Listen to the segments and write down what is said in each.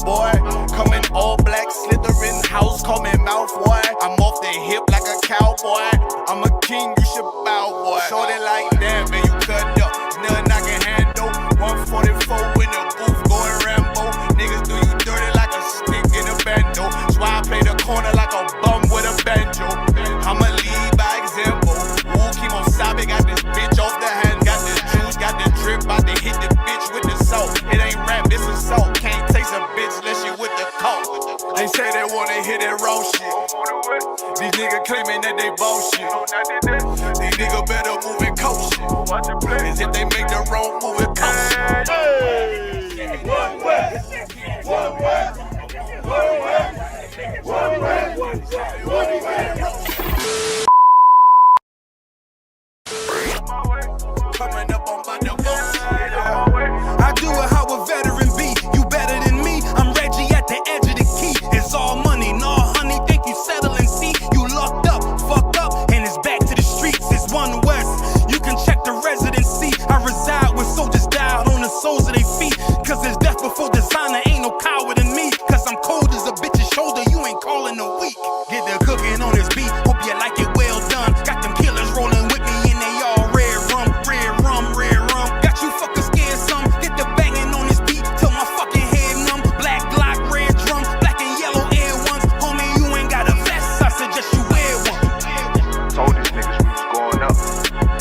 boy. Coming all black, slithering house, call me mouth, boy. I'm off the hip like a cowboy. I'm a king, you should bow, boy. Shorty like that, man, you cut up. Nothing I can handle. 144 in the booth, going Rambo. Niggas do you dirty like a stick in a bando. That's why I play the corner like a bum with a banjo. I'ma lead by example. Ooh, Kimo Sabe got this bitch off the hand. Got this juice, got the drip, about to hit the bitch with the salt. It ain't rap, it's assault. Can't taste a bitch unless you with the coke. They say they wanna hit that raw shit. These niggas claiming that they bullshit. These niggas better move and coach shit. As if they make the wrong move and coach shit. Hey! One West! One West! One West! One West! One West! Coming up on my devotion. I do it how a veteran be. You better than me. I'm Reggie at the edge of the key. It's all money, no honey. Think you settling? See, you locked up, fucked up, and it's back to the streets. It's One West. You can check the residency. I reside where soldiers died on the soles of their feet. Cause there's death before designer. Ain't no coward in me. Cause I'm cold as a bitch's shoulder. You ain't calling a week. Get the cooking on this beat. Hope you like it well done. Got them killers rolling with me and they all red rum, red rum, red rum. Got you fuckers scared some. Get the banging on this beat till my fucking head numb. Black Glock, red drum, black and yellow air ones. Homie, you ain't got a vest. I suggest you wear one. Told these niggas we was going up.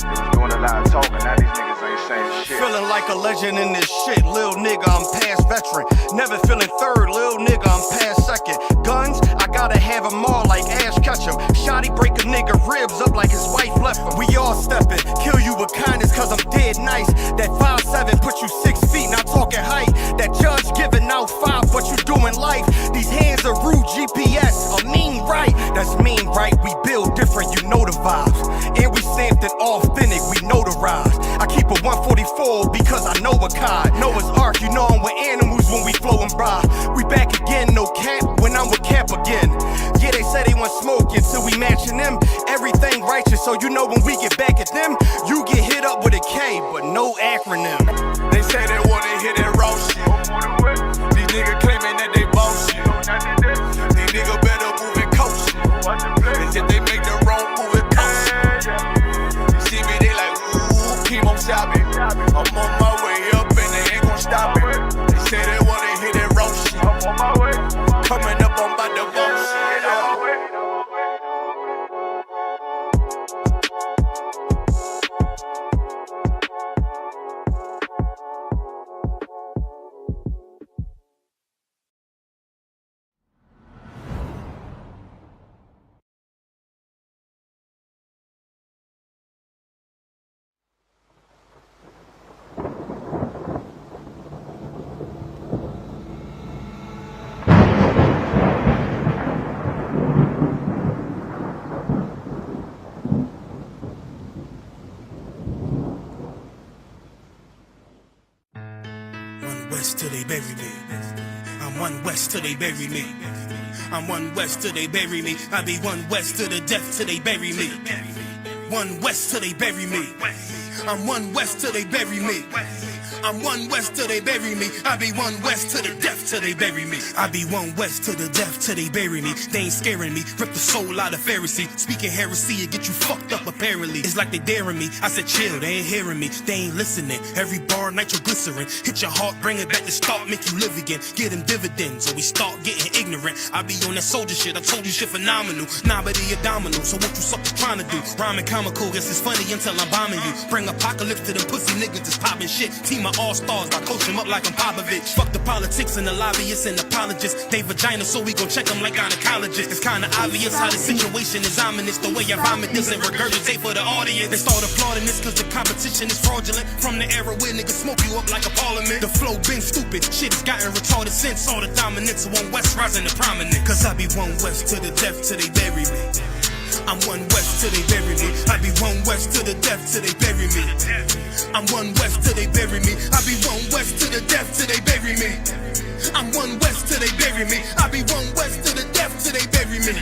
They was doing a lot of talking. Now these niggas ain't saying shit. Feeling like a legend in this shit, lil nigga, I'm past veteran. Never feeling third, lil nigga, I'm past second. Guns, I gotta have them all like Ash Ketchum. Shotty break a nigga ribs up like his wife left him. We all steppin', kill you with kindness cause I'm dead nice. That 5'7" put you 6 feet, not talking height. That judge giving out 5, but you doing life. These hands are rude GPS, a mean right. That's mean right, we build different, you know the vibes. And we stamped it authentic, we notarized. I keep a 144 because I know a cod. Noah's Ark, you know I'm with animals when we flowing by. We back again, no cap, when I'm with Cap again. Yeah, they say they want smoke until we matching them. Everything righteous, so you know when we get back at them, you get hit up with a K, but no acronym. They say they wanna hit that raw shit. These niggas claiming that they bullshit. These niggas better move and coach shit. As if they make the wrong move and coach shit. You see me, they like, ooh, Kimo Sabe. I'm on my way up and they ain't gon' stop it. They say they wanna hit that raw shit. Coming up on my devotion. West till they bury me. I'm One West till they bury me. I'm One West till they bury me. I be One West to the death till they bury me. One West till they bury me. I'm One West till they bury me. I'm One West till they bury me. I be One West to the death till they bury me. I be One West to the death till they bury me. They ain't scaring me. Rip the soul out of Pharisee. Speaking heresy, it get you fucked up apparently. It's like they daring me. I said chill, they ain't hearing me. They ain't listening. Every bar nitroglycerin. Hit your heart, bring it back to start, make you live again. Get them dividends or we start getting ignorant. I be on that soldier shit. I told you shit phenomenal. Nah, but he a domino. So what you suckers trying to do? Rhyming comical, guess it's funny until I'm bombing you. Bring apocalypse to them pussy niggas that's popping shit. Team of all-stars, I coach them up like I'm Popovich. Fuck the politics and the lobbyists and apologists. They vagina, so we gon' check them like gynecologists. It's kinda obvious how the situation is ominous. The way I vomit this and regurgitate for the audience. They start applauding this cause the competition is fraudulent. From the era where niggas smoke you up like a parliament. The flow been stupid, shit has gotten retarded since. All the dominance of One West rising to prominent. Cause I be One West to the death till they bury me. I'm One West till they bury me. I be One West to the death till they bury me. I'm One West till they bury me. I be One West to the death till they bury me. I'm One West till they bury me. I be One West to the death till they bury me.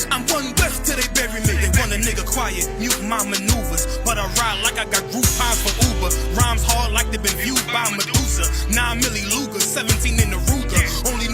I'm One West till they bury me. They want a nigga quiet, mute my maneuvers, but I ride like I got Groupons for Uber. Rhymes hard like they been viewed by Medusa. 9 milli Luger, 17 in the Ruger. Only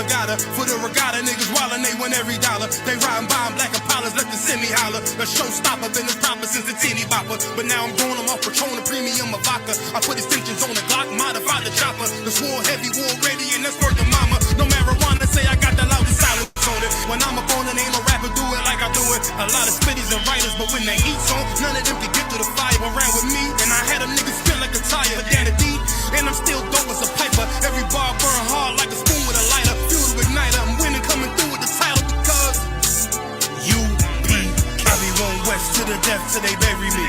regatta. For the regatta, niggas wildin', they win every dollar. They riding by in black Impalas, let the semi holler. The showstopper, been the proper since the teeny bopper. But now I'm going, I'm off Patron, a premium of vodka. I put extensions on the Glock, modified the chopper. The swore heavy, war ready, and that's worth the mama. No marijuana, say I got the loudest silence on it. When I'm up on it, ain't no rapper do it like I do it. A lot of spitties and writers, but when they heat's on, none of them can get through the fire around with me. And I had them niggas feel like a tire, but down the deep, and I'm still dope as a piper. Every bar burn hard like a spoon with a lighter. Fuel to igniter, I'm winning, coming through with the title because U.P.K. I be one west to the death till they bury me.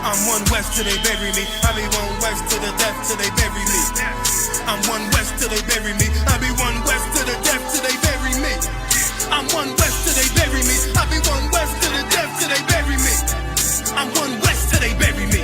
I'm one west till they bury me. I be one west to the death till they bury me. I'm one west till they bury me. I be one west to the death till they bury me. I'm one west till they bury me. I be one west to the death till they bury me. I'm one west till they bury me.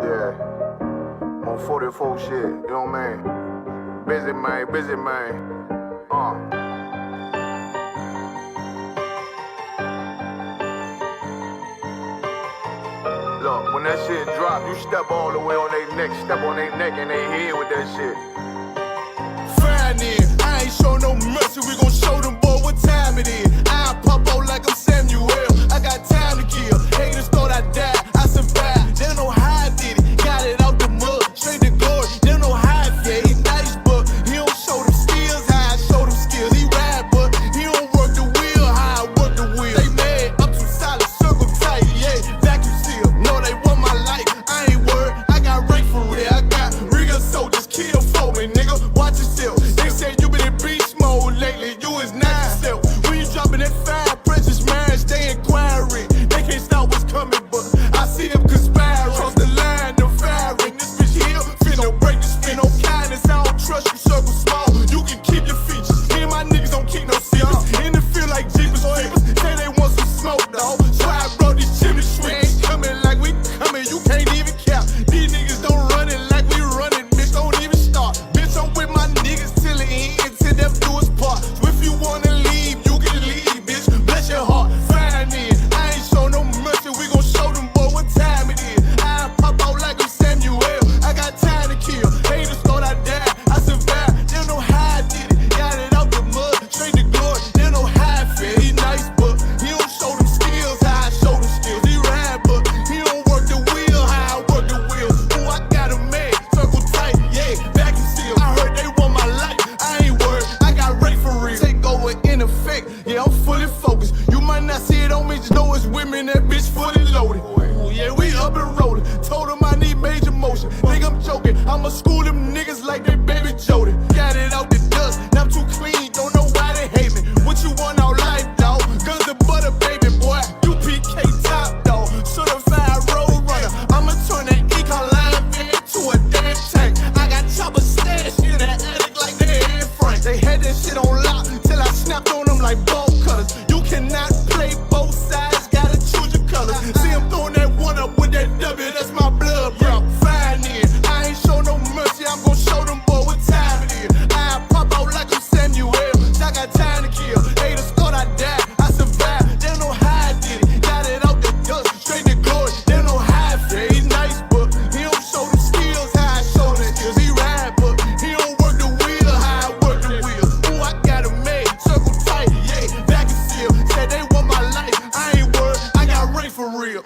Yeah, on 44 shit, you know what I mean? Busy man. Look, when that shit drop, you step all the way on their neck, step on their neck and they head with that shit. Fine in, I ain't show no mercy, we gon' show them boy what time it is. I pop out like I'm Samuel, I got time to kill. Haters thought I died, I survived. They don't know how I did it, got it out the mud, straight to glory. They don't know how I feel, he nice but he don't show them skills, how I show them skills. He ride but he don't work the wheel, how I work the wheel. They mad, I'm too solid, circle tight, yeah, vacuum seal. No, they want my life, I ain't worried, I got rank for real. I got real soldiers, kill for me, nigga, watch yourself. They say you been in beast mode lately, you is not yourself. When you dropping that fire, precious marriage, they inquiring. They can't stop what's coming, but I see them conspiring. Cross the line, they're firing. This bitch here, finna break the spin. No kindness, I don't trust you, circle small. You can keep your features. Me and my niggas don't keep no secrets. In the field like Jeepers Creepers. Say they want some smoke, dawg. So I brought these chimney sweeps. Coming like we coming, you can't even cap. These niggas don't run it like we running, bitch, don't even start. Bitch, I'm with my niggas till the end, till death do us part. So if you wanna leave, you can leave, bitch. Bless your heart, fine in. I ain't show no mercy, we gon' show them boy what time it is. I pop out like I'm Samuel, I got time to kill. Haters thought I died, I survived. They don't know how I did it, got it out the mud, straight to glory. They don't know how I feel, he nice but he don't show them skills, how I show them skills. He ride but he don't work the wheel, how I work the wheel. Ooh, I got a man, circle tight, yeah, back and seal. I heard they want my life, I ain't worried, I got rate for real. Take over in effect, yeah, I'm fully focused. You might not see it on me, just know it's women, that bitch fully loaded. Ooh, yeah, we up and rolling. Told them I need major motion. Think I'm joking, I'ma school them niggas like they baby Jody. Got it out the dust, now I'm too clean, don't know why they hate me. What you want out life, dawg? Guns and butter, baby boy. U.P.K. top, dawg. Certified road runner. I'ma turn that econ line into a damn tank. I got choppers stashed in that attic like they in Frank. They had that shit on lock till I snapped on them like bolt cutters. You cannot play both sides, gotta choose your colors. See him throwing that one up with that W, that's my blood, bro. Fine in, I ain't show no mercy, I'm gon' show them boy what time it is. I pop out like I'm Samuel, I got time to kill. Haters thought I died, I survived. They don't know how I did it, got it out the dust, straight to glory. They don't know how I feel. He nice, but he don't show them skills, how I show them skills. He ride, but he don't work the wheel, how I work the wheel. Ooh, I got a made, circle tight, yeah, back and seal. Said they want my life, I ain't worried, I got rank for real.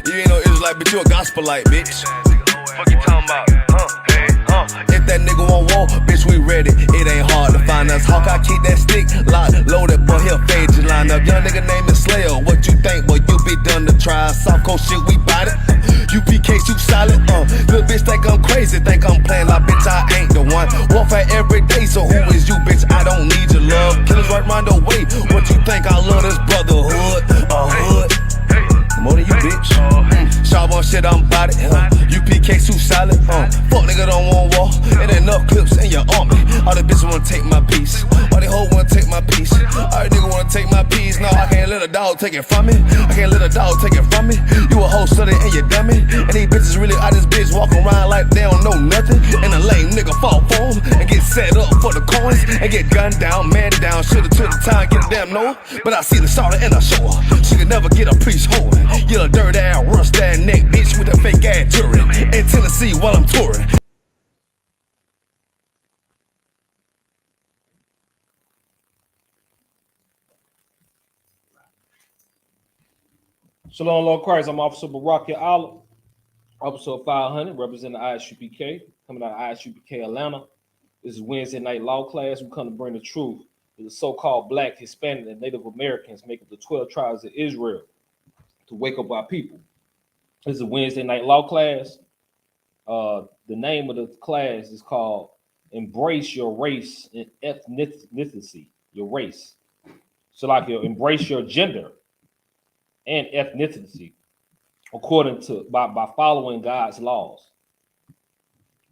You ain't no Israelite, but you a gospelite, bitch. Fuck you talking about? If that nigga want war, bitch, we ready. It ain't hard to find us. Hawk, I keep that stick locked, loaded, boy, he'll fade you line up. Young nigga name is Slayer. What you think, boy? You be done to try. Soft coast shit, we bout it. U.P.K. soup solid. Good bitch think I'm crazy, think I'm playing like bitch, I ain't the one. Warfare every day, so who is you, bitch? I don't need your love. Killers right round the way. What you think? I love this, bro? a dog take it from me. I can't let a dog take it from me. You a whole study and you dummy. And these bitches really out this bitch walking around like they don't know nothing. And a lame nigga fall for them and get set up for the coins and get gunned down, man down. Shoulda took the time, get a damn no. But I see the starter and I show her. She could never get a priest holding. Get a dirt ass, rust that neck bitch with a fake ass jury. In Tennessee while I'm touring. Shalom, Lord Christ. I'm Officer Barack Allah, Officer 500, representing the I.S.U.P.K, coming out of I.S.U.P.K, Atlanta. This is Wednesday night law class. We come to bring the truth to the so-called Black, Hispanic, and Native Americans make up the 12 tribes of Israel to wake up our people. This is a Wednesday night law class. The name of the class is called Embrace Your Race and Ethnicity, your race. So like you embrace your gender and ethnicity according to by following God's laws.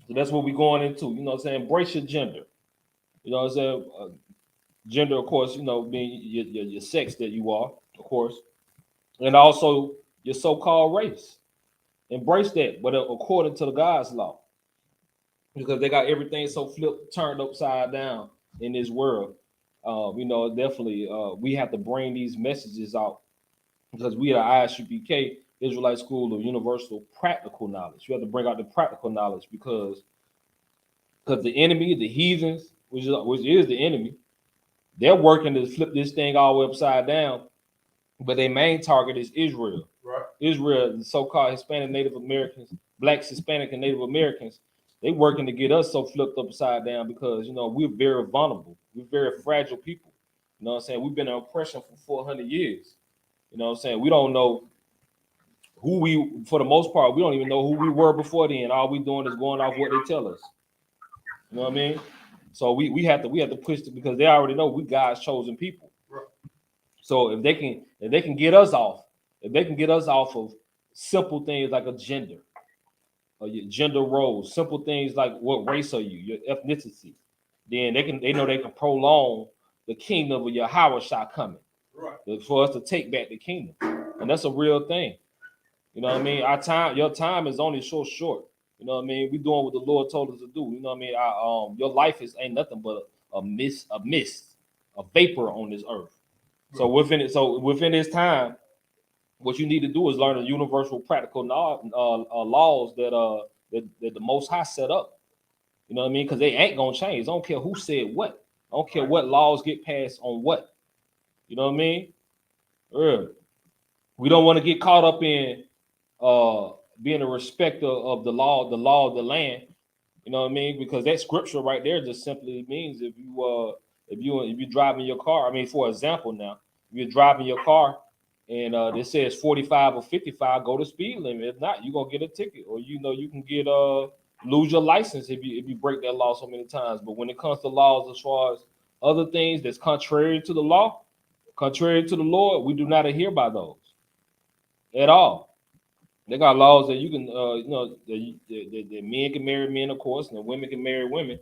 So that's what we're going into. You know what I'm saying? Embrace your gender. You know what I'm saying? Gender, of course, you know, being your sex that you are, of course, and also your so-called race. Embrace that, but according to the God's law, because they got everything so flipped, turned upside down in this world. You know, definitely we have to bring these messages out because we are I.S.U.P.K, Israelite School of Universal Practical Knowledge. You have to bring out the practical knowledge because the enemy, the heathens, which is the enemy, they're working to flip this thing all the way upside down, but their main target is Israel. Right. Israel, the so-called Hispanic, Native Americans, Blacks, Hispanic, and Native Americans, they working to get us so flipped upside down because, you know, we're very vulnerable. We're very fragile people. You know what I'm saying? We've been in oppression for 400 years. You know what I'm saying? We don't know who we, for the most part, we don't even know who we were before then. All we doing is going off what they tell us. You know what I mean? So we have to push it because they already know we God's chosen people. Right. So if they can get us off, of simple things like a gender, or your gender roles, simple things like what race are you, your ethnicity, then they know they can prolong the kingdom of Yahanna coming. Right. For us to take back the kingdom. And that's a real thing. You know what I mean? Your time is only so short. You know what I mean? We doing what the Lord told us to do. You know what I mean? Your life ain't nothing but a mist, a vapor on this earth. So within this time, what you need to do is learn the universal practical laws that the Most High set up. You know what I mean? Because they ain't gonna change. I don't care who said what. I don't care what laws get passed on what. You know what I mean? We don't want to get caught up in being a respecter of the law of the land. You know what I mean? Because that scripture right there just simply means if you're driving your car. I mean, for example, now if you're driving your car and it says 45 or 55, go to speed limit. If not, you're gonna get a ticket, or you know you can get lose your license if you break that law so many times. But when it comes to laws as far as other things that's contrary to the law, contrary to the Lord, we do not adhere by those at all. They got laws that you can, you know, that men can marry men, of course, and women can marry women.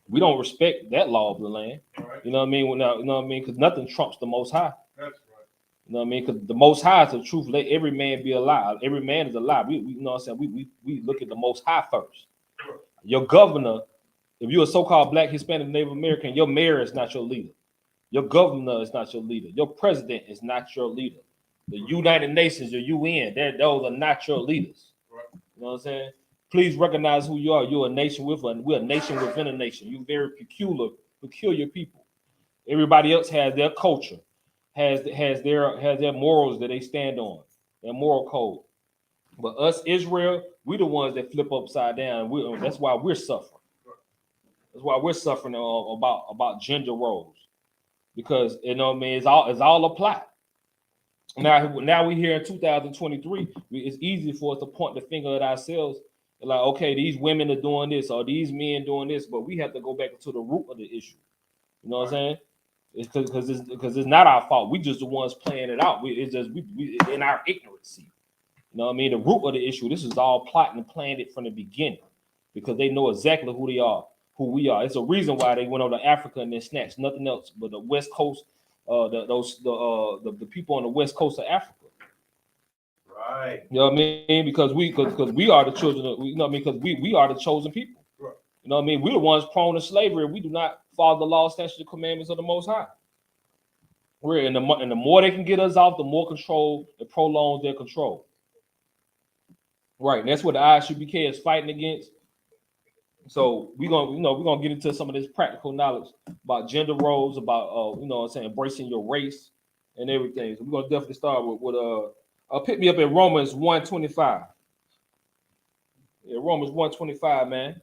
We don't respect that law of the land. Right. You know what I mean? You know what I mean? Because nothing trumps the Most High. That's right. You know what I mean? Because the Most High is the truth. Let every man be alive. Every man is alive. We you know what I'm saying? We look at the Most High first. Sure. Your governor, if you're a so-called Black, Hispanic, Native American, your mayor is not your leader. Your governor is not your leader. Your president is not your leader. The United Nations, your UN, those are not your leaders. Right. You know what I'm saying? Please recognize who you are. You're a nation we're a nation within a nation. You're very peculiar people. Everybody else has their culture, has their morals that they stand on, their moral code. But us, Israel, we the ones that flip upside down. That's why we're suffering. That's why we're suffering about gender roles, because you know what I mean. It's all a plot. Now we're here in 2023. It's easy for us to point the finger at ourselves, like, okay, these women are doing this or these men doing this, but we have to go back to the root of the issue. You know what I'm saying? It's because it's not our fault. We just the ones playing it out. We in our ignorance. You know what I mean? The root of the issue. This is all plotting and planned it from the beginning, because they know exactly who we are. It's a reason why they went over to Africa and then snatched nothing else but the West Coast the people on the west coast of Africa. Right. You know what I mean? Because we are the children of, you know what I mean? Because we are the chosen people. Right. You know what I mean? We're the ones prone to slavery. We do not follow the law, statutes, and commandments of the Most High. We're and the more they can get us off, the more control it prolongs their control. Right, and that's what the I.S.U.P.K is fighting against. So we're gonna get into some of this practical knowledge about gender roles, about embracing your race and everything. So we're gonna definitely start with pick me up in Romans 1:25. Yeah, Romans 1:25, man.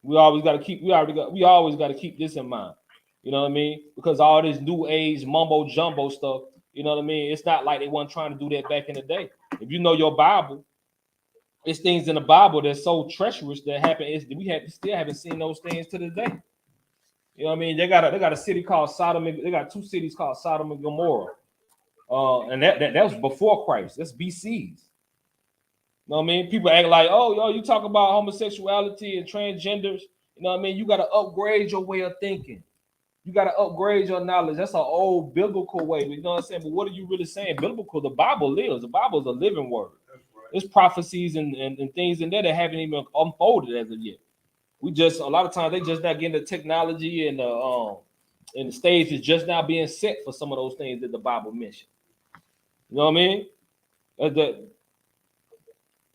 We always got to keep this in mind. You know what I mean? Because all this new age mumbo jumbo stuff, you know what I mean? It's not like they weren't trying to do that back in the day. If you know your Bible, it's things in the Bible that's so treacherous that happen. We still haven't seen those things to this day. You know what I mean? They got a city called Sodom. They got two cities called Sodom and Gomorrah. And that was before Christ. That's BC's. You know what I mean? People act like, oh, yo, you talk about homosexuality and transgenders. You know what I mean? You got to upgrade your way of thinking. You got to upgrade your knowledge. That's an old biblical way. You know what I'm saying? But what are you really saying? Biblical, the Bible lives. The Bible is a living word. There's prophecies and things in there that haven't even unfolded as of yet. A lot of times they just not getting the technology and the stage is just now being set for some of those things that the Bible mentioned. You know what I mean?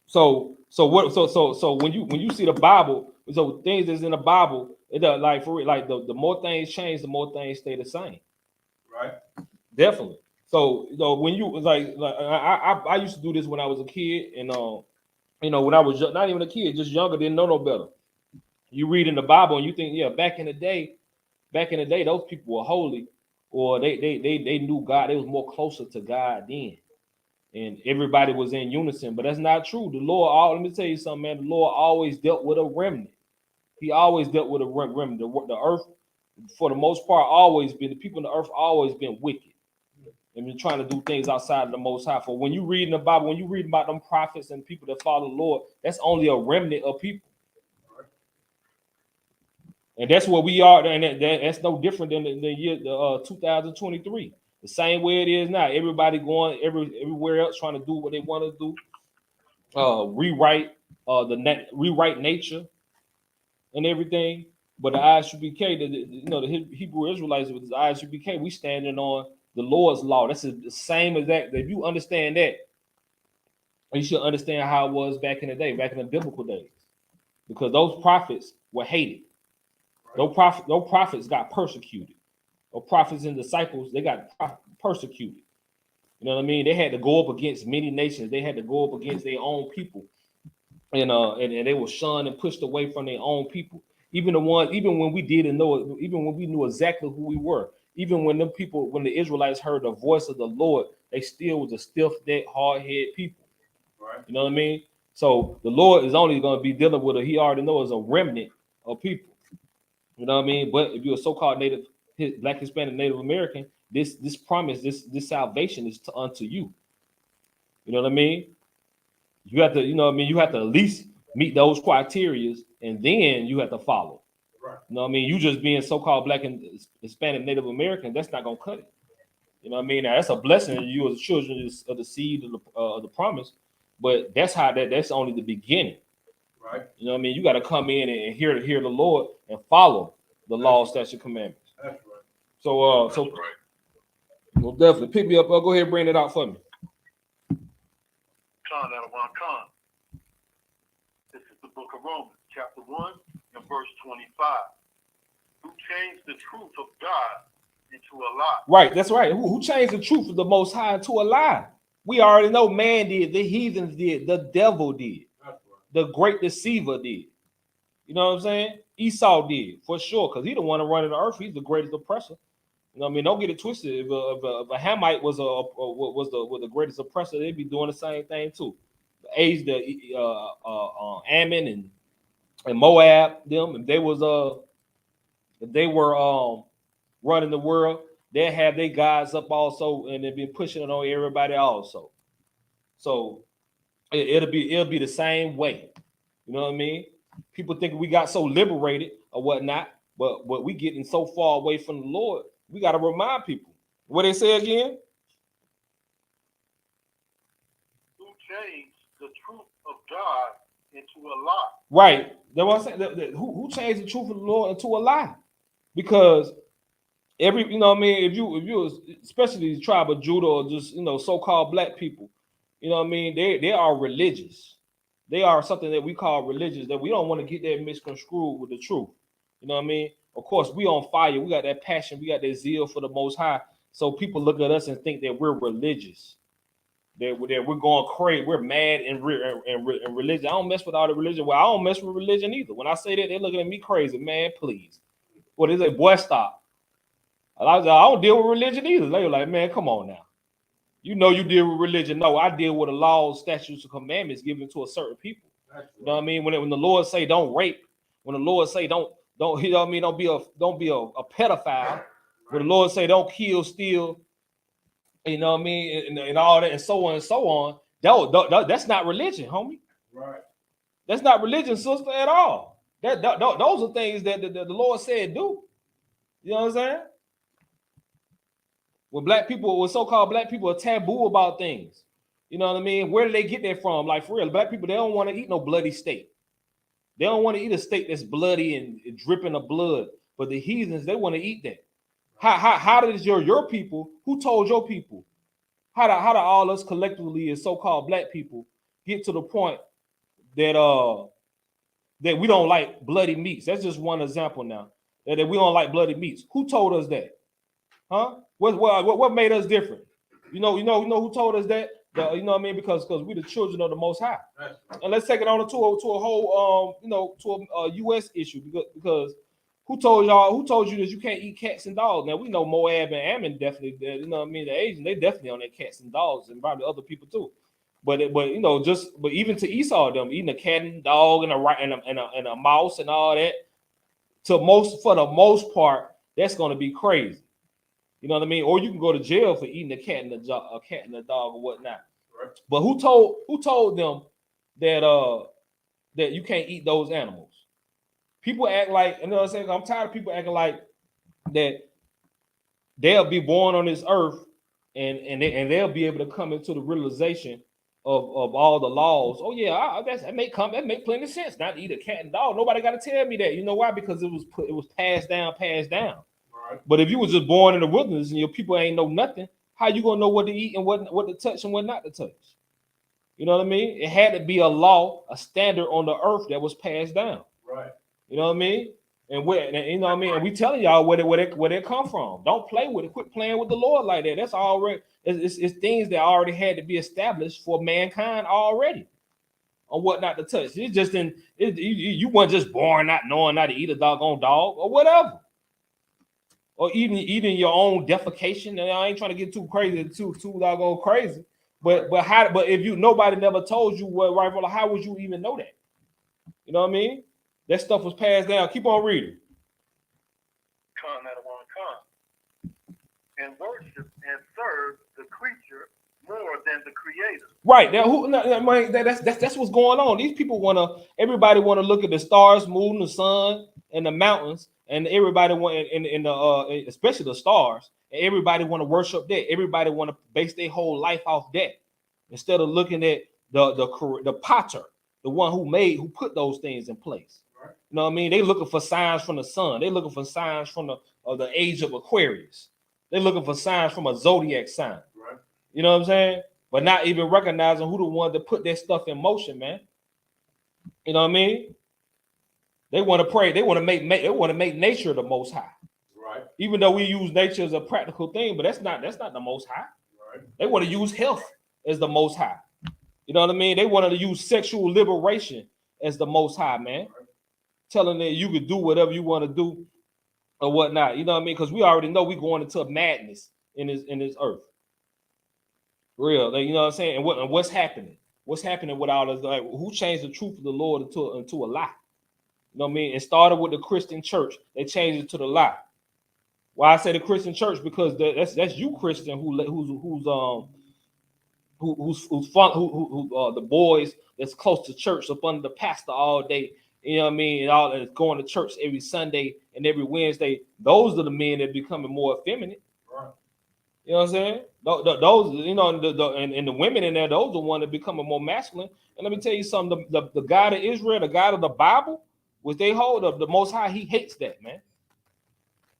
So when you see the Bible, so things that's in the Bible, it does, like for like the more things change, the more things stay the same. Right. Definitely. So when you like I used to do this when I was a kid, and when I was not even a kid, just younger, didn't know no better. You read in the Bible and you think, yeah, back in the day, those people were holy, or they knew God. They was more closer to God then. And everybody was in unison, but that's not true. The Lord, let me tell you something, man. The Lord always dealt with a remnant. He always dealt with a remnant. The earth, for the most part, the people in the earth always been wicked and been trying to do things outside of the Most High. For when you read in the Bible, when you read about them prophets and people that follow the Lord, that's only a remnant of people. And that's what we are, and that's no different than the year 2023. The same way it is now. Everybody going everywhere else trying to do what they want to do. Rewrite rewrite nature and everything. But the I.S.U.P.K, the Hebrew Israelites with the I.S.U.P.K, we standing on the Lord's law. That's the same as that. If you understand that, you should understand how it was back in the day, back in the biblical days, because those prophets were hated. Those prophets got persecuted. Those prophets and disciples, they got persecuted. You know what I mean? They had to go up against many nations. They had to go up against their own people, and they were shunned and pushed away from their own people. Even when we didn't know, even when we knew exactly who we were, even when the Israelites heard the voice of the Lord, they still was a stiff-necked, hard-headed people. Right. You know what I mean? So the Lord is only going to be dealing with he already knows a remnant of people. You know what I mean? But if you're a so-called Black, Hispanic, Native American, this promise, this salvation is unto you. You know what I mean? You have to, you have to at least meet those criteria, and then you have to follow. Right. You know what I mean? You just being so-called Black and Hispanic, Native American, that's not gonna cut it. You know what I mean? Now, that's a blessing to you as children of the seed of the promise, but that's only the beginning. Right. You know what I mean? You got to come in and hear the Lord and follow the law, statutes, and commandments. That's right. So well, definitely pick me up. Go ahead and bring it out for me. This is the book of Romans, chapter 1 and verse 25. Who changed the truth of God into a lie? Right, that's right. Who changed the truth of the Most High into a lie? We already know man did, the heathens did, the devil did, the great deceiver did. You know what I'm saying? Esau did, for sure, because he the one running the earth. He's the greatest oppressor. You know what I mean? Don't get it twisted. If a Hamite was the greatest oppressor, they'd be doing the same thing too. Ammon and Moab, them, if they were running the world, they have their gods up also, and they've been pushing it on everybody also. So it'll be the same way. You know what I mean? People think we got so liberated or whatnot, but we getting so far away from the Lord We got to remind people. What they say again? Who changed the truth of God into a lie? Right. That's what I'm saying. Who changed the truth of the Lord into a lie? Because every, you know what I mean, if you especially the tribe of Judah or just, you know, so-called black people, you know what I mean, they are religious. They are something that we call religious, that we don't want to get that misconstrued with the truth. You know what I mean? Of course, we on fire. We got that passion. We got that zeal for the Most High. So people look at us and think that we're religious, that we're going crazy. We're mad and religion. I don't mess with all the religion. Well, I don't mess with religion either. When I say that, they're looking at me crazy. Man, please. What is it? Boy, stop. I don't deal with religion either. They were like, man, come on now. You know you deal with religion. No, I deal with the laws, statutes, and commandments given to a certain people. You know what I mean? When the Lord say don't rape, when the Lord say don't, you know what I mean, don't be a pedophile. When the Lord say don't kill, steal, you know what I mean, and all that, and so on and so on. That's not religion, homie. Right. That's not religion, sister, at all. Those are things that the Lord said do. You know what I'm saying? When so-called black people are taboo about things, you know what I mean? Where do they get that from? Like, for real, black people, they don't want to eat no bloody steak. They don't want to eat a steak that's bloody and dripping of blood. But the heathens, they want to eat that. How does your people, who told your people, how do all us collectively as so-called black people get to the point that that we don't like bloody meats? That's just one example now. That we don't like bloody meats. Who told us that? Huh? What made us different? You know who told us that? You know what I mean? Because we the children of the Most High. And let's take it on to a whole to a U.S. issue, because who told you that you can't eat cats and dogs? Now we know Moab and Ammon definitely, you know what I mean, the Asians, they definitely on their cats and dogs, and probably other people too. But you know, but even to Esau, them eating a cat and dog and a mouse and all that, for the most part, that's gonna be crazy. You know what I mean? Or you can go to jail for eating a cat and a dog or whatnot. Right. But who told them that you can't eat those animals? People act like, you know what I'm saying? I'm tired of people acting like that they'll be born on this earth and they'll be able to come into the realization of all the laws. Oh yeah, that make plenty of sense. Not to eat a cat and dog. Nobody got to tell me that. You know why? Because it was passed down. Right. But if you was just born in the wilderness and your people ain't know nothing, how you gonna know what to eat and what to touch and what not to touch? You know what I mean? It had to be a law, a standard on the earth that was passed down. Right. You know what I mean? And you know what I mean? And we telling y'all where they come from. Don't play with it. Quit playing with the Lord like that. That's already it's things that already had to be established for mankind already on what not to touch. It's just you weren't just born not knowing not to eat a doggone dog or whatever. Or eating your own defecation. And I ain't trying to get too crazy, too doggone crazy. But if nobody never told you what right from, how would you even know that? You know what I mean? That stuff was passed down. Keep on reading. And worship and serve the creature more than the creator. Right. That's what's going on. These people everybody wanna look at the stars, moon, the sun, and the mountains, and everybody especially the stars, and everybody want to worship that. Everybody want to base their whole life off that, instead of looking at the potter, the one who put those things in place. Right. You know what I mean? They looking for signs from the sun. They looking for signs from the age of Aquarius. They're looking for signs from a zodiac sign. Right. You know what I'm saying? But not even recognizing who the one that put that stuff in motion, man. You know what I mean? They want to pray. They want to make nature the most high. Right. Even though we use nature as a practical thing, but that's not the most high. Right. They want to use health as the most high. You know what I mean? They wanted to use sexual liberation as the most high, man. Right. Telling that you could do whatever you want to do or whatnot. You know what I mean? Because we already know we're going into madness in this earth. Real, you know what I'm saying? And what's happening? What's happening with all this? Like, who changed the truth of the Lord into a lie? You know what I mean? It started with the Christian church. They changed it to the lie. Why I say the Christian church? Because that's you, Christian, the boys that's close to church up under the pastor all day, you know what I mean, and all going to church every Sunday and every Wednesday. Those are the men that are becoming more effeminate. Right. You know what I'm saying? Those, you know, and the women in there, those are the ones that becoming more masculine. And let me tell you something: the God of Israel, the God of the Bible, which they hold of, the Most High, He hates that, man.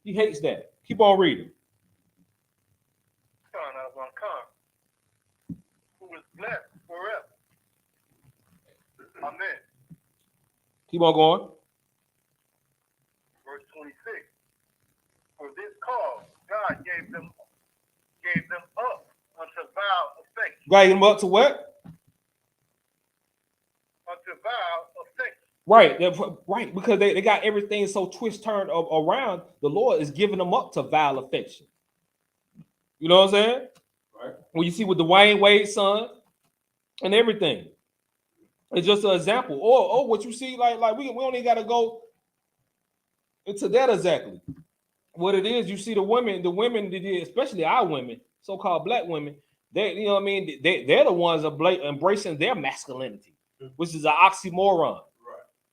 He hates that. Keep on reading. Son of Yahanna, who is blessed forever. Amen. Keep on going. Verse 26. For this cause God gave them up unto vile affection. Got him up to what? Unto vile affection. Right, because they got everything so twist turned around. The Lord is giving them up to vile affection. You know what I'm saying? Right. When you see with Dwayne Wade's son and everything, it's just an example. Or what you see, like we only got to go into that exactly. What it is, you see the women that did, especially our women, so-called black women, they, you know what I mean, they're the ones embracing their masculinity, which is an oxymoron. Right.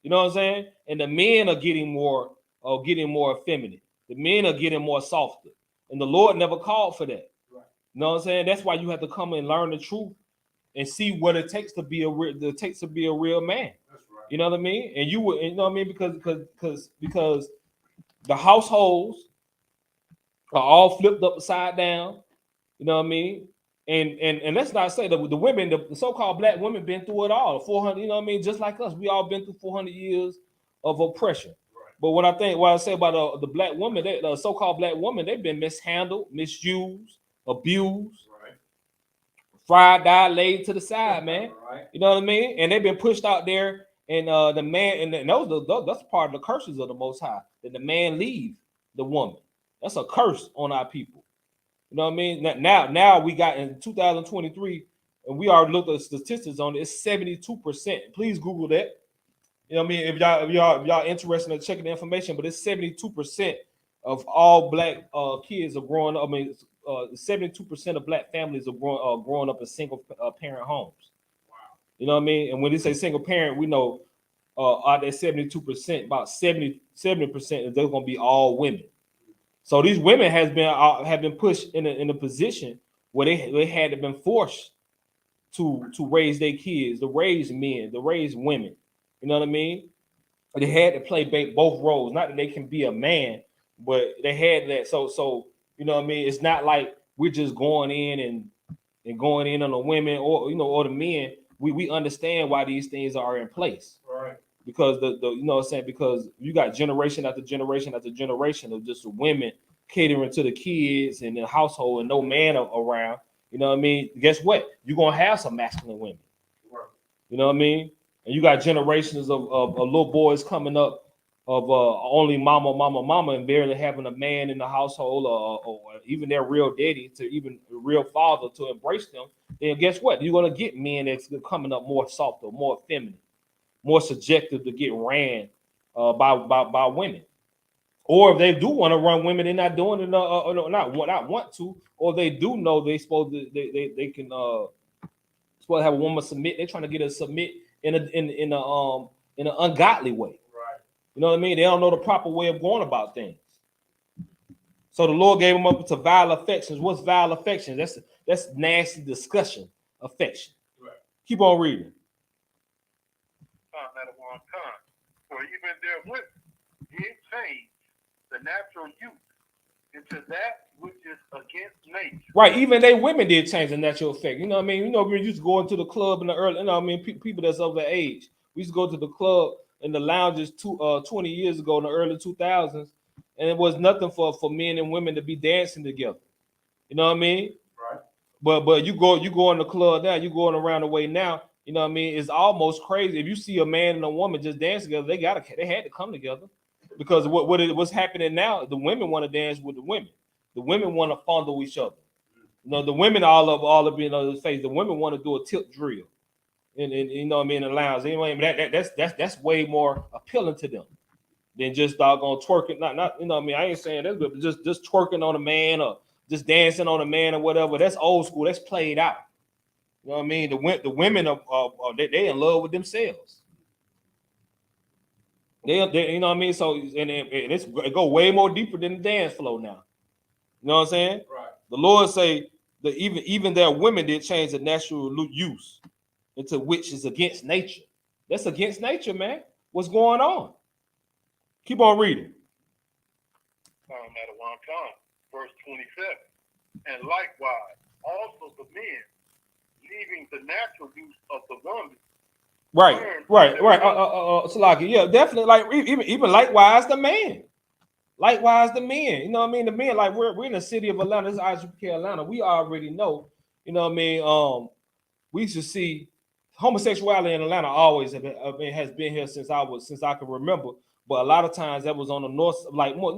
You know what I'm saying? And the men are getting more effeminate. The men are getting more softer. And the Lord never called for that. Right. You know what I'm saying? That's why you have to come and learn the truth and see what it takes to be a real man. That's right. You know what I mean? And you would, you know what I mean? Because the households are all flipped upside down. You know what I mean? And let's not say that the women, the so-called black women, been through it all. 400, you know what I mean? Just like us, we all been through 400 years of oppression. Right. But what I say about the black woman, the so-called black woman, they've been mishandled, misused, abused, Right. fried, died, laid to the side, man. Right. You know what I mean? And they've been pushed out there, and the man, and that's part of the curses of the Most High, that the man leave the woman. That's a curse on our people. You know what I mean? Now we got in 2023, and we already looked at the statistics on it. It's 72%. Please Google that. You know what I mean? If y'all interested in checking the information, but it's 72% of all black kids are growing up. I mean, 72% of black families are growing up in single parent homes. Wow. You know what I mean? And when they say single parent, we know out there 72%, about 70% they're going to be all women. So these women have been pushed in a position where they had to been forced to raise their kids, to raise men, to raise women. You know what I mean? They had to play both roles. Not that they can be a man, but they had that. So you know what I mean? It's not like we're just going in and going in on the women or or the men. We understand why these things are in place. Right. Because the you know what I'm saying, because you got generation after generation after generation of just women catering to the kids and the household and no man around. You know what I mean? Guess what? You're gonna have some masculine women. Right. You know what I mean? And you got generations of little boys coming up of only mama, and barely having a man in the household or even their real daddy to even a real father to embrace them. Then guess what? You're gonna get men that's coming up more softer, more feminine, more subjective to get ran by women. Or if they do want to run women, they're not doing it, not want to, or they do know they supposed to, they can supposed to have a woman submit. They're trying to get her to submit in an ungodly way. Right. You know what I mean? They don't know the proper way of going about things. So the Lord gave them up to vile affections. What's vile affections? That's nasty discussion affection. Right. Keep on reading. For even their women did change the natural youth into that which is against nature. Right, even they women did change the natural effect. You know what I mean? You know, we used to go into the club in the early, you know what I mean, people that's of the age. We used to go to the club in the lounges 20 years ago in the early 2000s, and it was nothing for men and women to be dancing together. You know what I mean? Right. But you go in the club now, you going around the way now, you know what I mean? It's almost crazy. If you see a man and a woman just dancing together, they had to come together. Because what's happening now, the women want to dance with the women. The women want to fondle each other. You know, the women all up in the face. The women want to do a tip drill, and you know what I mean, in the lounge. Anyway, that's way more appealing to them than just doggone twerking. Not you know what I mean. I ain't saying that, but just twerking on a man or just dancing on a man or whatever. That's old school. That's played out. You know what I mean? The women are they in love with themselves. They you know what I mean? So it go way more deeper than the dance floor now. You know what I'm saying? Right. The Lord say that even their women did change the natural use into which is against nature. That's against nature, man. What's going on? Keep on reading. Verse 27. And likewise, also the men, leaving the natural use of the woman. Right. Salaki, yeah, definitely. Like even likewise the man. Likewise the men. You know what I mean? The men, like we're in the city of Atlanta. This is I.S.U.P.K. Atlanta. We already know. You know what I mean? We used to see homosexuality in Atlanta always has been here since I can remember. But a lot of times that was on the north, like more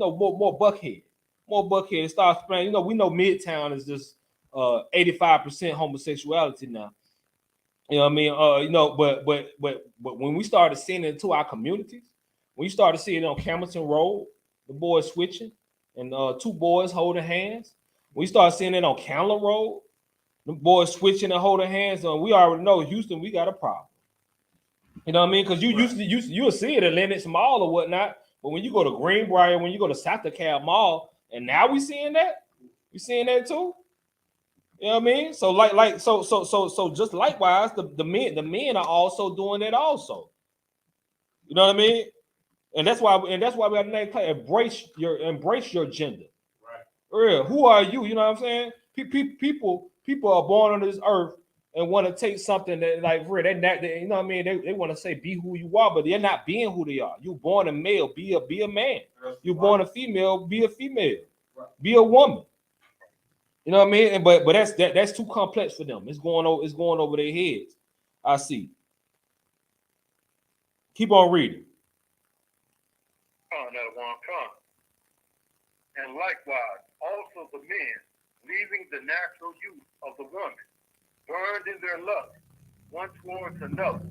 Buckhead. More Buckhead. It starts spreading. You know, we know Midtown is just 85% homosexuality now. You know what I mean? You know, but when we started seeing it into our communities, when you started seeing it on Camerton Road, the boys switching and two boys holding hands. When we started seeing it on Candler Road, the boys switching and holding hands. We already know Houston, we got a problem. You know what I mean? Because you'll see it at Lenox Mall or whatnot. But when you go to Greenbrier, when you go to South DeKalb Mall, and now we seeing that, too. You know what I mean? So just likewise, the men are also doing it also. You know what I mean? And that's why we have to name embrace your gender. Right. Real. Who are you? You know what I'm saying? People are born on this earth and want to take something that like real. They you know what I mean? They want to say be who you are, but they're not being who they are. You born a male, be a man. You born a female, be a female. Right. Be a woman. You know what I mean? But that's too complex for them. It's going over their heads. I see. Keep on reading. And likewise, also the men, leaving the natural use of the woman, burned in their lust, one towards another.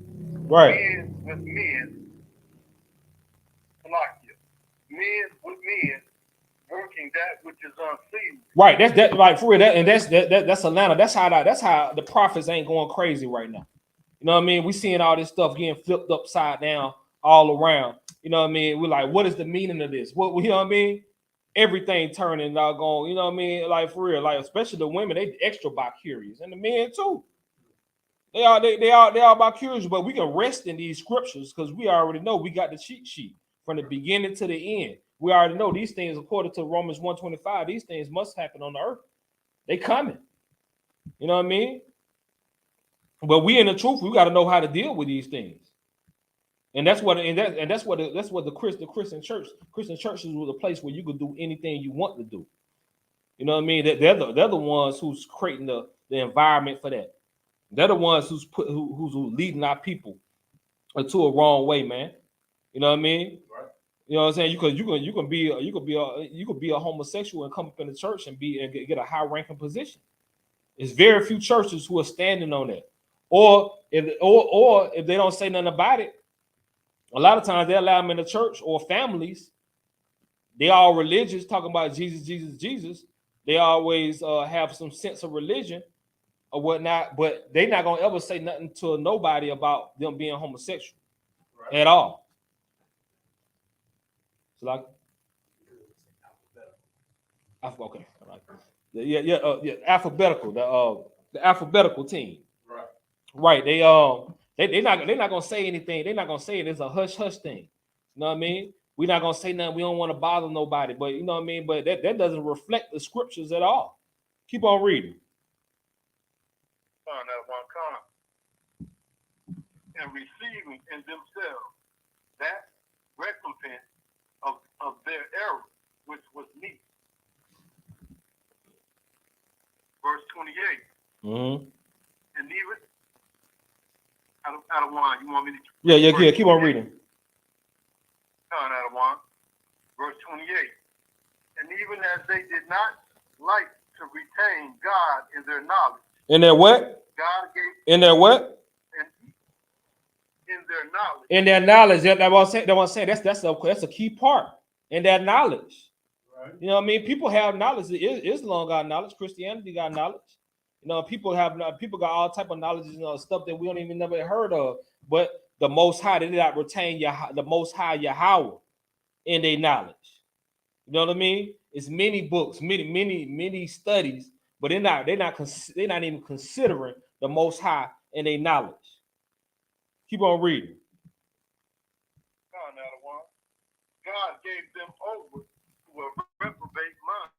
Right. Men with men, men with men, working that which is unseemly. Right. That's right for real. That's Atlanta. That's how the prophets ain't going crazy right now. You know what I mean? We seeing all this stuff getting flipped upside down all around. You know what I mean? We're like, what is the meaning of this? What you know what I mean? Everything turning doggone, you know what I mean? Like for real, like especially the women, they extra bi curious, and the men too. They are bi curious, but we can rest in these scriptures because we already know we got the cheat sheet from the beginning to the end. We already know these things according to Romans 1:25. These things must happen on the earth. They coming. You know what I mean? But we in the truth, we got to know how to deal with these things. And that's what the Christian churches was a place where you could do anything you want to do. You know what I mean? They're the ones who's creating the environment for that. They're the ones who's leading our people into a wrong way, man. You know what I mean? Right. You know what I'm saying? You can be a homosexual and come up in the church and get a high ranking position. There's very few churches who are standing on that. Or if they don't say nothing about it, a lot of times they allow them in the church or families. They all religious, talking about Jesus. They always have some sense of religion or whatnot, but they're not gonna ever say nothing to nobody about them being homosexual at all. So like, okay, all right. Yeah, alphabetical. The alphabetical team. Right. They're not gonna say anything. They're not gonna say it. It's a hush thing. You know what I mean? We're not gonna say nothing. We don't want to bother nobody. But you know what I mean? But that doesn't reflect the scriptures at all. Keep on reading. And receiving in themselves that recompense of their error, which was meet. Verse 28. Mm-hmm. And even out of one, you want me to? Yeah. Keep on reading. Out of one. Verse 28. And even as they did not like to retain God in their knowledge. In their what? God gave. In their what? In their knowledge. In their knowledge. That's what I'm saying. That's a key part. In their knowledge. Right. You know what I mean? People have knowledge. Islam got knowledge. Christianity got knowledge. You know, people got all type of knowledge, stuff that we don't even never heard of. But the Most High. They did not retain the Most High Yahweh in their knowledge. You know what I mean? It's many books, many studies, but they're not even considering the Most High in their knowledge. Keep on reading. God gave them over to a reprobate mind.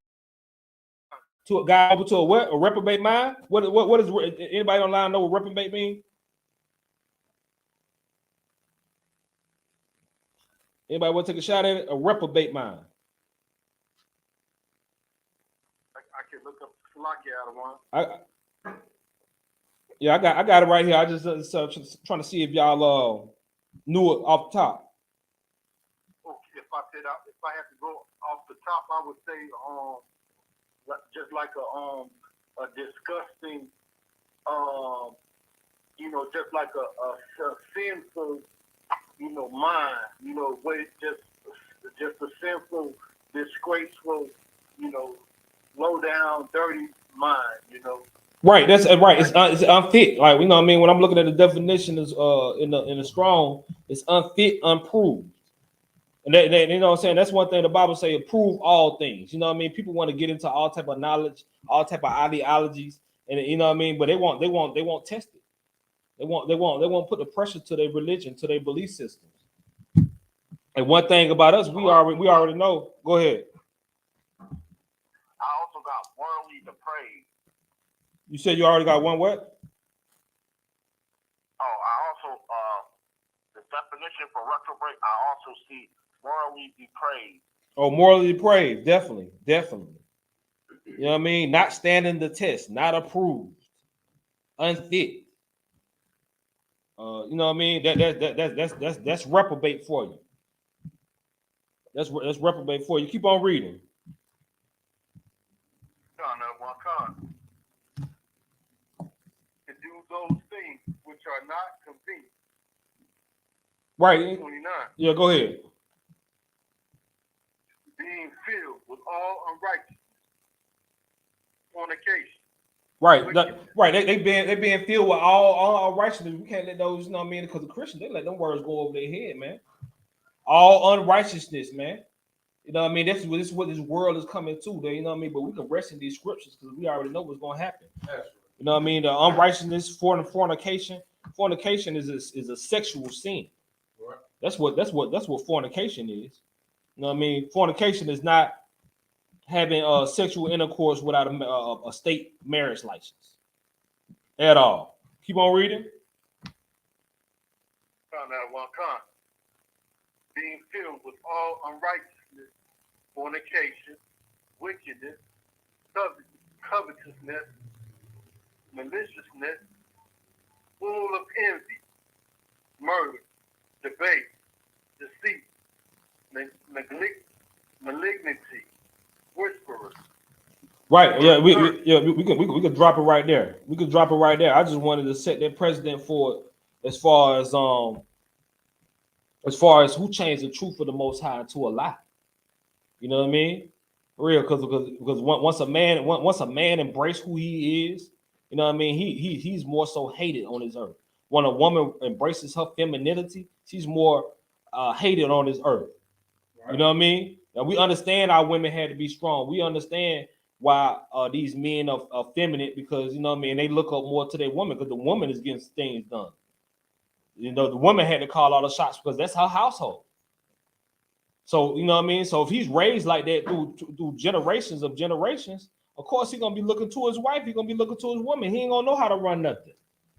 To a guy over to a what? A reprobate mind? What is anybody online know what reprobate mean? Anybody want to take a shot at it? A reprobate mind. I can look up Slocky out of one. I got it right here. I just trying to see if y'all knew it off the top. Okay, if I have to go off the top, I would say just like a disgusting just like a sinful mind, where just a sinful, disgraceful, low down, dirty mind, Right, that's right. It's unfit. Like, you know what I mean? When I'm looking at the definition is in the strong, it's unfit, unproved. And they you know what I'm saying? That's one thing the Bible say, approve all things. You know what I mean? People want to get into all type of knowledge, all type of ideologies, and you know what I mean, but they won't test it. They won't put the pressure to their religion, to their belief systems. And one thing about us, we already know. Go ahead. I also got worldly depraved. You said you already got one what? Oh, I also the definition for retrograde, I also see morally depraved. Oh, morally depraved, definitely. You know what I mean? Not standing the test, not approved, unfit. You know what I mean? That's reprobate for you. That's reprobate for you. Keep on reading. To do those things which are not convenient. Right. 29. Yeah, go ahead. Being filled with all unrighteousness, fornication. Right. They being filled with all unrighteousness. We can't let those, you know what I mean? Because the Christians, they let them words go over their head, man. All unrighteousness, man. You know what I mean? This is what this world is coming to. You know what I mean? But we can rest in these scriptures because we already know what's going to happen. You know what I mean? The unrighteousness, fornication. Fornication is a sexual sin. Right. That's what fornication is. You know what I mean? Fornication is not having sexual intercourse without a state marriage license at all. Keep on reading. Found out one con. Being filled with all unrighteousness, fornication, wickedness, covetousness, maliciousness, full of envy, murder, debate, deceit, malignity, whisperers. Right. Yeah. We could drop it right there. We could drop it right there. I just wanted to set that precedent for it as far as who changed the truth of the Most High to a lie. You know what I mean? Real, because once a man embrace who he is, you know what I mean. He's more so hated on this earth. When a woman embraces her femininity, she's more hated on this earth. Right. You know what I mean? Now we understand our women had to be strong. We understand why these men are feminine, because you know what I mean, they look up more to their woman because the woman is getting things done. You know, the woman had to call all the shots because that's her household. So you know what I mean. So if he's raised like that through generations of generations, of course he's gonna be looking to his wife. He's gonna be looking to his woman. He ain't gonna know how to run nothing.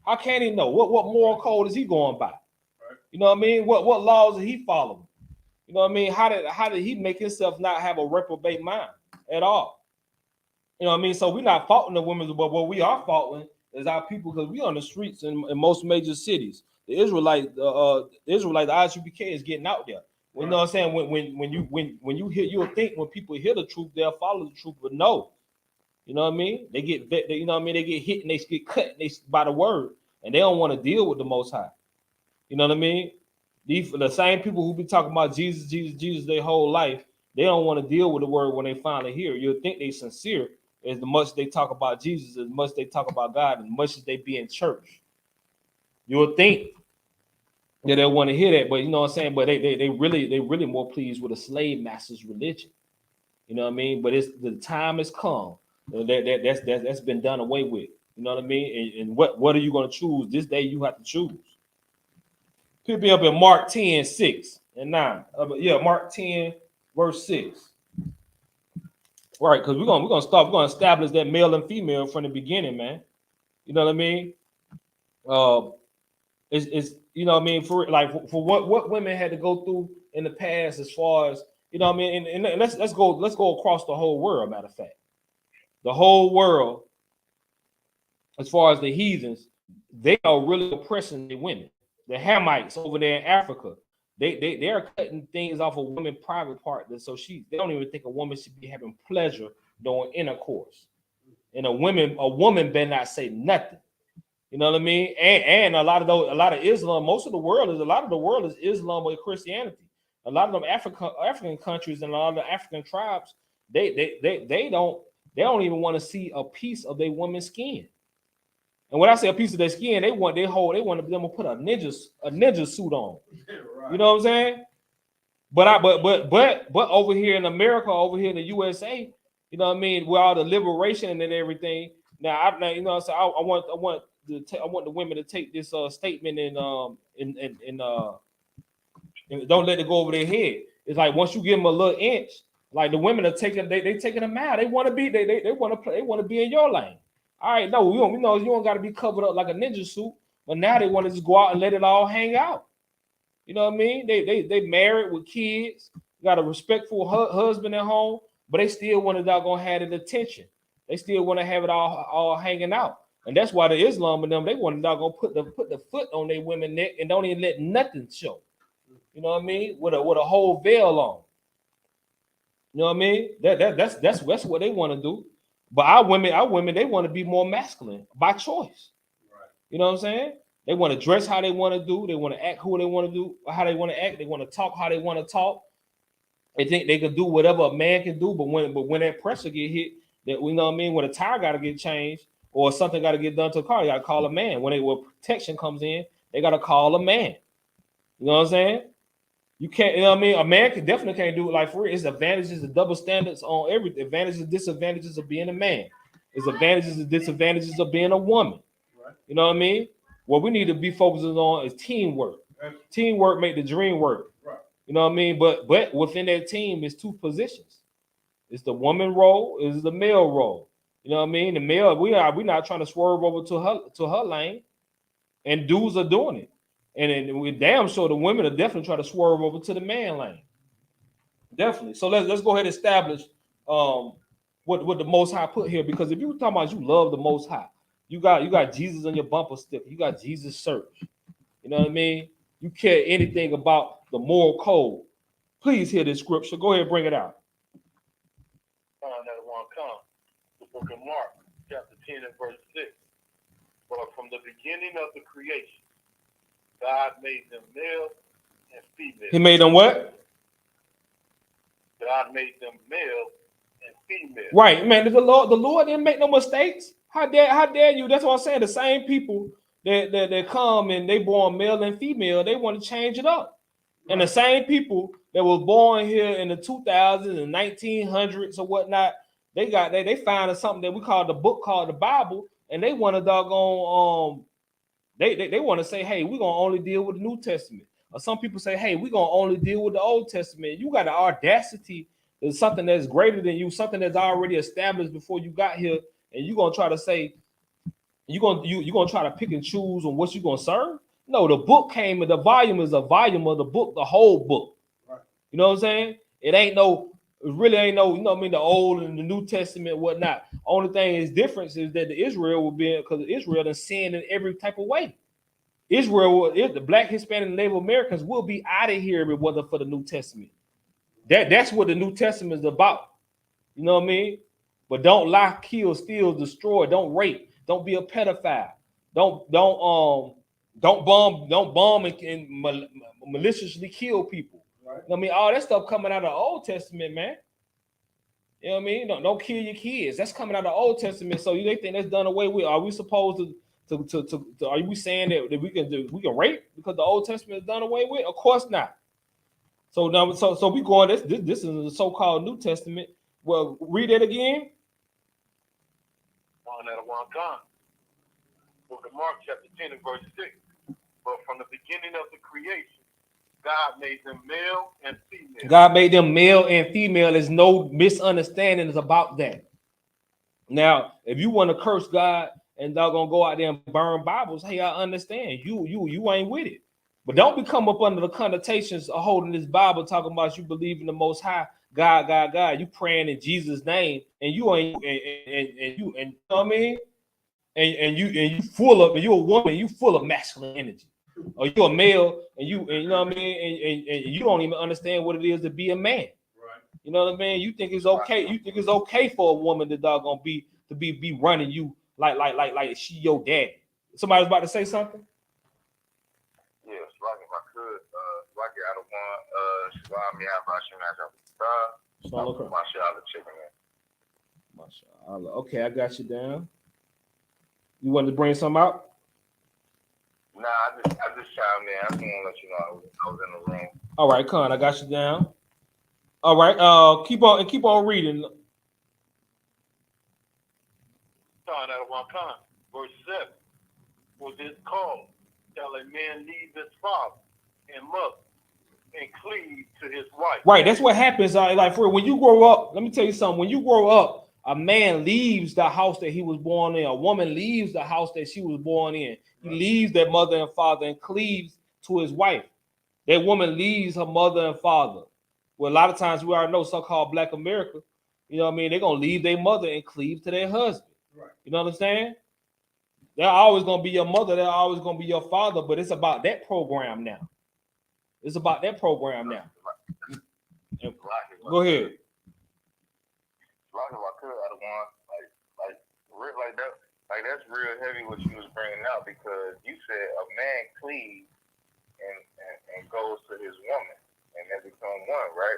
How can he know? What moral code is he going by? Right. You know what I mean? What laws is he following? You know what I mean? How did he make himself not have a reprobate mind at all? You know what I mean? So we're not faulting the women, but what we are faulting is our people, because we on the streets in most major cities. The Israelite, the I.S.U.P.K is getting out there. You know what I'm saying? When you hear, you'll think when people hear the truth, they'll follow the truth, but no. You know what I mean? They get you know what I mean? They get hit and they get cut by the word, and they don't want to deal with the Most High. You know what I mean? The same people who be talking about Jesus their whole life, they don't want to deal with the word when they finally hear. You'll think they sincere as much they talk about Jesus, as much they talk about God, as much as they be in church. You'll think. Yeah, they want to hear that, but you know what I'm saying. But they really more pleased with a slave master's religion. You know what I mean? But it's the time has come. That's been done away with. You know what I mean? And what are you going to choose this day? You have to choose. Pick me up in Mark 10, 6 and 9. Mark 10, verse 6. Right, because we're gonna establish that male and female from the beginning, man. You know what I mean? It's you know what I mean, for what women had to go through in the past, as far as you know what I mean, and let's go across the whole world. Matter of fact, the whole world, as far as the heathens, they are really oppressing the women. The Hamites over there in Africa, they are cutting things off of women's private part, so they don't even think a woman should be having pleasure during intercourse. And a woman better not say nothing. You know what I mean? And a lot of Islam, most of the world is Islam or Christianity. A lot of them African countries and a lot of the African tribes, they don't even want to see a piece of their woman's skin. And when I say a piece of their skin, they want them to put a ninja suit on. Right. You know what I'm saying? But over here in America, over here in the USA, you know what I mean, with all the liberation and everything. Now you know, so I want the women to take this statement and don't let it go over their head. It's like once you give them a little inch, like the women are taking them out. They want to be they want to play. They want to be in your lane. All right, no, you don't got to be covered up like a ninja suit. But now they want to just go out and let it all hang out. You know what I mean? They married with kids, got a respectful husband at home, but they still want to doggone have the attention. They still want to have it all hanging out. And that's why the Islam and them, they want to doggone put the foot on their women's neck and don't even let nothing show. You know what I mean? With a whole veil on. You know what I mean? That's what they want to do. But our women, they want to be more masculine by choice. Right. You know what I'm saying? They want to dress how they want to do. They want to act who they want to do, how they want to act. They want to talk how they want to talk. They think they can do whatever a man can do, but when that pressure get hit, that you know what I mean, when a tire got to get changed or something got to get done to a car, you got to call a man. When protection comes in, they got to call a man. You know what I'm saying? You can't, you know what I mean? A man definitely can't do it like for real. It's advantages and double standards on everything. Advantages and disadvantages of being a man. It's advantages and disadvantages of being a woman. Right. You know what I mean? What we need to be focusing on is teamwork. Right. Teamwork make the dream work. Right. You know what I mean? But within that team is two positions. It's the woman role, is the male role. You know what I mean? The male, we're not trying to swerve over to her lane, and dudes are doing it. And we damn sure the women are definitely trying to swerve over to the man lane. Definitely. So let's go ahead and establish what the Most High put here, because if you were talking about you love the Most High, you got Jesus on your bumper sticker, you got Jesus search. You know what I mean? You care anything about the moral code? Please hear this scripture. Go ahead and bring it out. The book of Mark, chapter 10 and verse 6. But from the beginning of the creation, God made them male and female. He made them what? God made them male and female. Right, man. The Lord didn't make no mistakes. How dare you? That's what I'm saying. The same people that come and they born male and female, they want to change it up. Right. And the same people that was born here in the 2000s and 1900s or whatnot, they found something that we call the book called the Bible, and they want to doggone They want to say, hey, we're going to only deal with the New Testament. Or some people say, hey, we're going to only deal with the Old Testament. You got the audacity. There's something that's greater than you, something that's already established before you got here. And you're going to try to say, you're going to try to pick and choose on what you're going to serve? No, the book came, and the volume is a volume of the book, the whole book. Right. You know what I'm saying? It really ain't no, you know what I mean, the Old and the New Testament, whatnot. Only thing is difference is that the Israel will be, because Israel done sinned in every type of way. The Black, Hispanic, and Native Americans will be out of here if it wasn't for the New Testament. That's what the New Testament is about. You know what I mean? But don't lie, kill, steal, destroy. Don't rape. Don't be a pedophile. Don't bomb and maliciously kill people. Right. You know what I mean? All that stuff coming out of the Old Testament, man. You know what I mean? Don't kill your kids. That's coming out of the Old Testament. So they think that's done away with. Are we supposed Are you saying that we can rape because the Old Testament is done away with? Of course not. So now, so we going this is the so-called New Testament. Well, read it again. One at one time. Book of Mark, chapter 10 and verse 6. But from the beginning of the creation, God made them male and female. God made them male and female. There's no misunderstandings about that. Now, if you want to curse God and they're gonna go out there and burn Bibles, hey, I understand. You ain't with it. But don't become up under the connotations of holding this Bible, talking about you believe in the Most High, God. You praying in Jesus' name, and you ain't, and you know what I mean? And you full of, and you're a woman, you full of masculine energy. Or you're a male, and you know what I mean, and you don't even understand what it is to be a man. Right. You know what I mean? You think it's okay. You think it's okay for a woman to doggone be running you like she your daddy. Somebody's about to say something. Yes, Rocky, if I could, Rocky out of one, Shalom, Yahanna, Mashallah, chicken in. Mashallah. Okay, I got you down. You wanted to bring something out? Nah, I just chimed in. I just want to let you know I was in the room. All right, Con, I got you down. All right, keep on reading. Son out of one kind, verse 7. For this cause shall a man leave his father and mother and cleave to his wife. Right, that's what happens. Like for when you grow up, let me tell you something. When you grow up, a man leaves the house that he was born in. A woman leaves the house that she was born in. He leaves their mother and father and cleaves to his wife. That woman leaves her mother and father. Well, a lot of times we already know so-called Black America, you know what I mean? They're going to leave their mother and cleave to their husband. Right. You know what I'm saying? They're always going to be your mother. They're always going to be your father, but it's about that program now. It's about that program now. Go ahead. Like that's real heavy what you was bringing out, because you said a man cleaves and goes to his woman and they become one, right?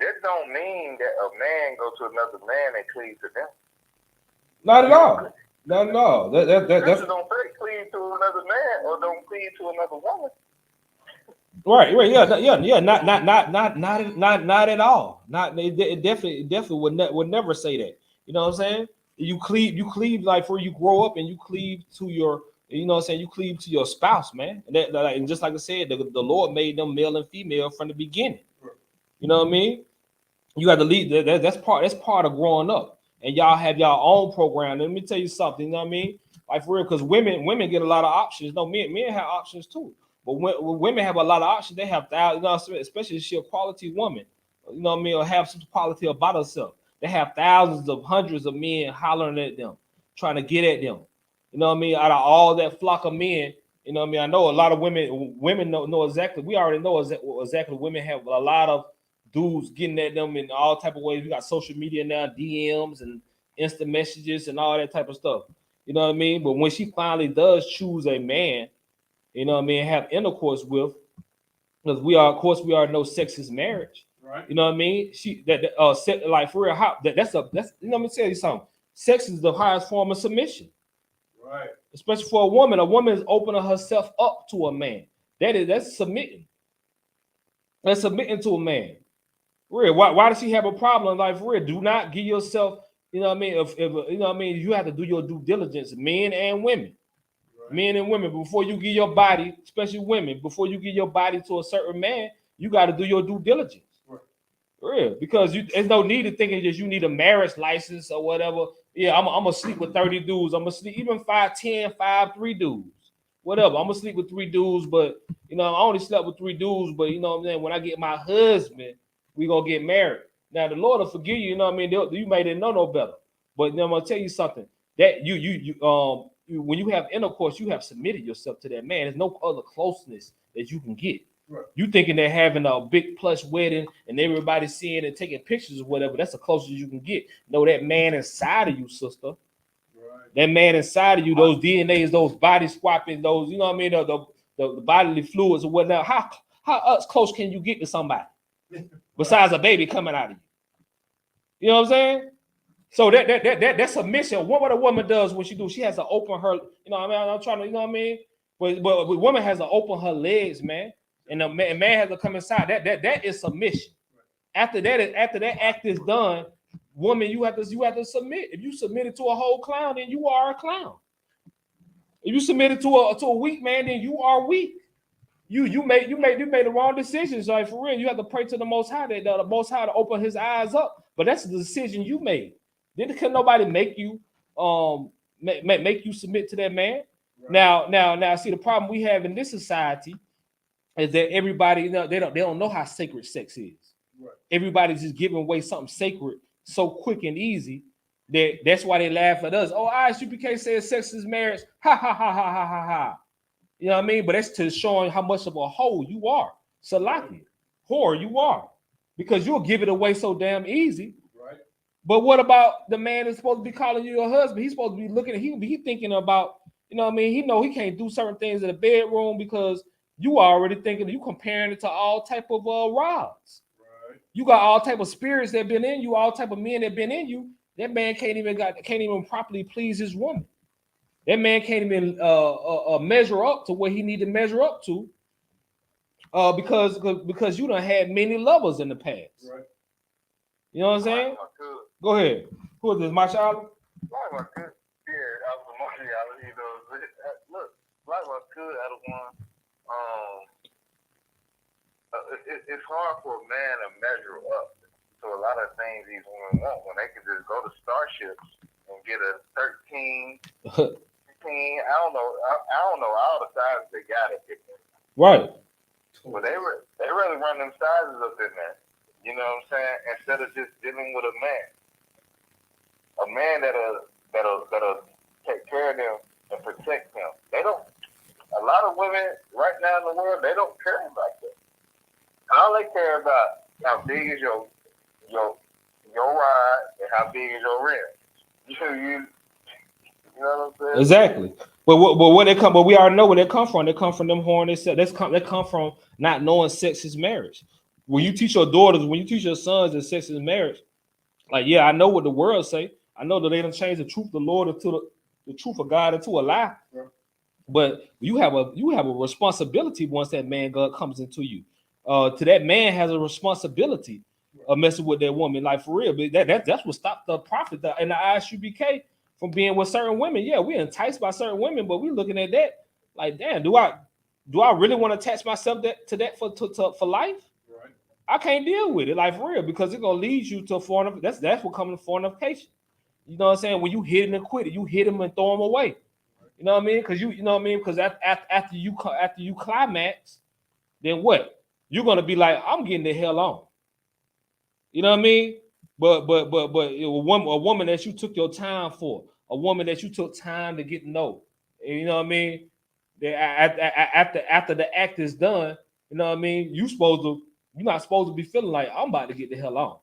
That don't mean that a man go to another man and cleave to them. Not at all. Not at all. That's don't say cleave to another man or don't cleave to another woman. Right. Yeah. Not at all. It definitely would never say that. You know what I'm saying? You cleave like where you grow up, and you cleave to your, you know what I'm saying, you cleave to your spouse, man. And just like I said, the Lord made them male and female from the beginning. You know what I mean? You got to lead. That's part of growing up, and y'all have y'all own program. Let me tell you something. You know what I mean? Like for real, because women get a lot of options. No, men have options too. But when women have a lot of options, they have thousands, you know, especially if she's a quality woman, you know what I mean, or have some quality about herself. They have thousands of hundreds of men hollering at them, trying to get at them. You know what I mean? Out of all that flock of men, you know what I mean? I know a lot of women know exactly. We already know exactly. Women have a lot of dudes getting at them in all type of ways. We got social media now, DMs and instant messages and all that type of stuff. You know what I mean? But when she finally does choose a man, you know what I mean, have intercourse with, because we already know sex is marriage. Right. You know what I mean? Like for real, that's you know, let me tell you something. Sex is the highest form of submission. Right. Especially for a woman. A woman is opening herself up to a man. That's submitting. That's submitting to a man. Real. Why does she have a problem? Like for real, do not give yourself, you know what I mean? If you know what I mean, you have to do your due diligence, men and women. Men and women, before you give your body, especially women, before you give your body to a certain man, you got to do your due diligence. Right. Real, because there's no need of thinking that you need a marriage license or whatever. Yeah, I'm gonna sleep with 30 dudes. I'm gonna sleep even 5'10", 5'3" dudes. Whatever. I'm gonna sleep with 3 dudes, but you know, I only slept with 3 dudes, but you know what I'm saying? When I get my husband, we gonna get married. Now the Lord will forgive you, you know what I mean? You may didn't know no better. But then I'm gonna tell you something. That when you have intercourse, you have submitted yourself to that man. There's no other closeness that you can get. Right. You thinking they're having a big plush wedding and everybody seeing and taking pictures or whatever. That's the closest you can get. No, that man inside of you, sister. Right. That man inside of you, those DNAs, those body swapping, those, you know what I mean, the bodily fluids or whatnot. How close can you get to somebody besides a baby coming out of you? You know what I'm saying? So that submission. What a woman does when she do, she has to open her. You know what I mean? I'm trying to. You know what I mean? But a woman has to open her legs, man, and the man has to come inside. That is submission. After that act is done, woman, you have to submit. If you submitted to a whole clown, then you are a clown. If you submitted to a weak man, then you are weak. You made the wrong decisions. Like for real, you have to pray to the Most High that the Most High to open His eyes up. But that's the decision you made. Then can nobody make you make you submit to that man? Right. Now, see the problem we have in this society is that everybody, you know, they don't know how sacred sex is. Right. Everybody's just giving away something sacred so quick and easy that's why they laugh at us. Oh, I.S.U.P.K says sex is marriage. Ha ha ha ha ha ha ha. You know what I mean? But that's to showing how much of a hoe you are. Salaki, whore you are. Because you'll give it away so damn easy. Right. But what about the man that's supposed to be calling you a husband? He's supposed to be looking at he thinking about, you know what I mean? He know he can't do certain things in the bedroom because you already thinking, you comparing it to all type of rods. Right. You got all type of spirits that been in you, all type of men that been in you. That man can't even properly please his woman. That man can't even measure up to what he need to measure up to, because you done had many lovers in the past. Right. You know what I'm saying? Go ahead. Who is this, my child? Like I could, yeah, out of the reality, you know. Look, like I could, out of one. It's hard for a man to measure up to a lot of things these women want when they can just go to Starships and get a 13, 15. I don't know all the sizes they got it. Right. But they really run them sizes up in there. You know what I'm saying? Instead of just dealing with a man that'll take care of them and protect them. They don't. A lot of women right now in the world, they don't care about that. All they care about how big is your ride and how big is your rim. You know what I'm saying? Exactly. But where they come, but we already know where they come from. They come from them horny sex. They come from not knowing sex is marriage. When you teach your daughters, when you teach your sons that sex is marriage, like, yeah, I know what the world say. I know that they don't change the truth of the Lord into the truth of God into a lie. Yeah. But you have a responsibility once that man God comes into you. To that man has a responsibility of messing with that woman, like for real. But that's what stopped the prophet and the I.S.U.P.K from being with certain women. Yeah, we're enticed by certain women, but we're looking at that like, damn, do I really want to attach myself to that for life? Right. I can't deal with it, like for real, because it's gonna lead you to fornication. That's what comes to fornication. You know what I'm saying? When you hit him and quit it, you hit him and throw him away. You know what I mean? Because you know what I mean? Because after you climax, then what? You're gonna be like, I'm getting the hell on. You know what I mean? But a woman that you took your time for, a woman that you took time to get to know. You know what I mean? After the act is done, you know what I mean? You're not supposed to be feeling like I'm about to get the hell on.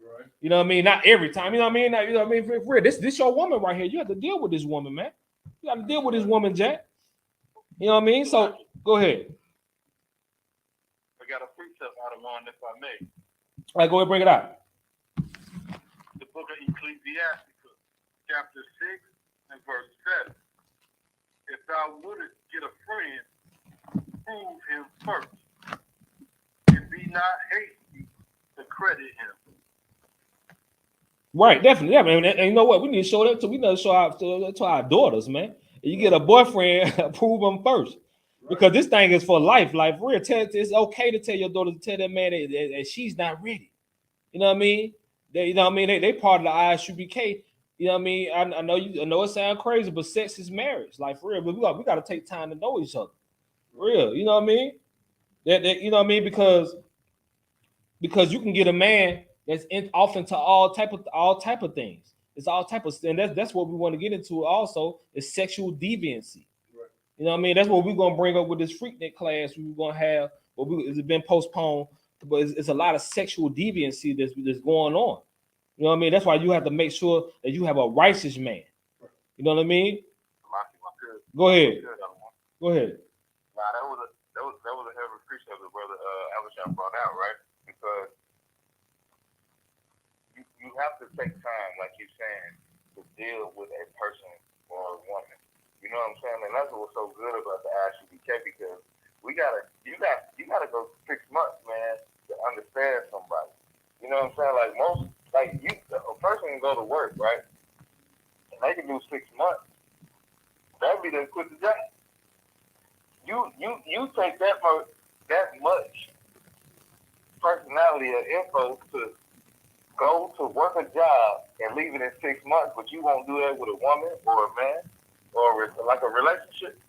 Right. You know what I mean? Not every time. You know what I mean? You know what I mean? For real, this your woman right here. You have to deal with this woman, man. You got to deal with this woman, Jack. You know what I mean? So go ahead. I got a precept out of one, if I may. All right, go ahead, bring it out. The book of Ecclesiastes, chapter 6 and verse 7. If thou wouldest get a friend, prove him first, and be not hasty to credit him. Right, definitely. Yeah, man. And you know what? We need to show that we need to show out to our daughters, man. You get a boyfriend, prove them first. Because this thing is for life. Like, for real, it's okay to tell your daughter to tell that man that she's not ready. You know what I mean? They part of the I.S.U.P.K. You know what I mean? I know it sounds crazy, but sex is marriage. Like, for real, but we got to take time to know each other. For real, you know what I mean? You know what I mean? Because you can get a man that's off into all type of things. It's all type of, and that's what we want to get into. Also, is sexual deviancy. Right. You know what I mean? That's what we're gonna bring up with this Freaknik class. We're gonna have, but it's been postponed. But it's a lot of sexual deviancy that's going on. You know what I mean? That's why you have to make sure that you have a righteous man. You know what I mean? Go ahead. Go ahead. Nah, that was a heavy precept that Brother Abishai brought out, right? Because you you have to take time, like you're saying, to deal with a person or a woman. You know what I'm saying? And that's what's so good about the I.S.U.P.K, because you gotta go 6 months, man, to understand somebody. You know what I'm saying? A person can go to work, right? And they can do 6 months. That be they quit the job. You take that much personality or info to go to work a job and leave it in 6 months, but you won't do that with a woman or a man or like a relationship.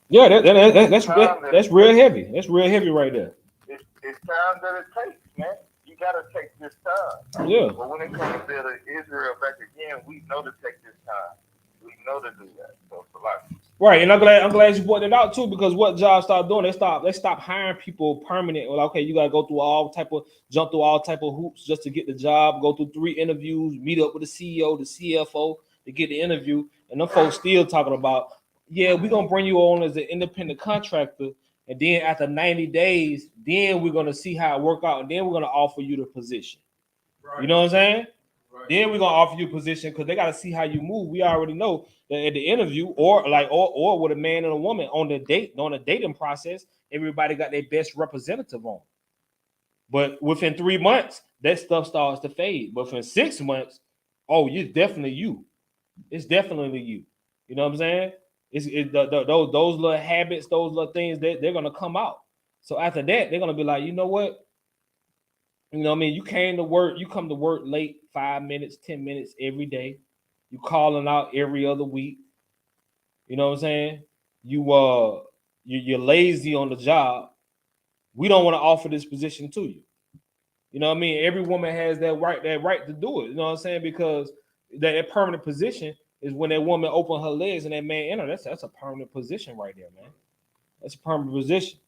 Yeah, that's real heavy. That's real heavy right there. It's time that it takes, man. You gotta take this time. Yeah. But when it comes to building Israel back again, we know to take this time. We know to do that. So it's a lot. Right, and I'm glad you pointed it out too, because what jobs start doing, they stop hiring people permanent. Well, okay, you gotta jump through all type of hoops just to get the job, go through 3 interviews, meet up with the CEO, the CFO to get the interview, and them folks still talking about, yeah, we're gonna bring you on as an independent contractor, and then after 90 days, then we're gonna see how it work out, and then we're gonna offer you the position. Right. You know what I'm saying? Right. Then we're gonna offer you a position because they gotta see how you move. We already know that at the interview, or with a man and a woman on the dating process, everybody got their best representative on. But within 3 months, that stuff starts to fade. But for 6 months, oh, you're definitely you. It's definitely you. You know what I'm saying? Those little habits, those little things, they're gonna come out. So after that, they're gonna be like, you know what? You know what I mean? You come to work late 5 minutes, 10 minutes every day. You calling out every other week. You know what I'm saying? You're lazy on the job. We don't want to offer this position to you. You know what I mean? Every woman has that right to do it. You know what I'm saying? Because that permanent position is when that woman open her legs and that man enter. That's a permanent position right there, man. That's a permanent position.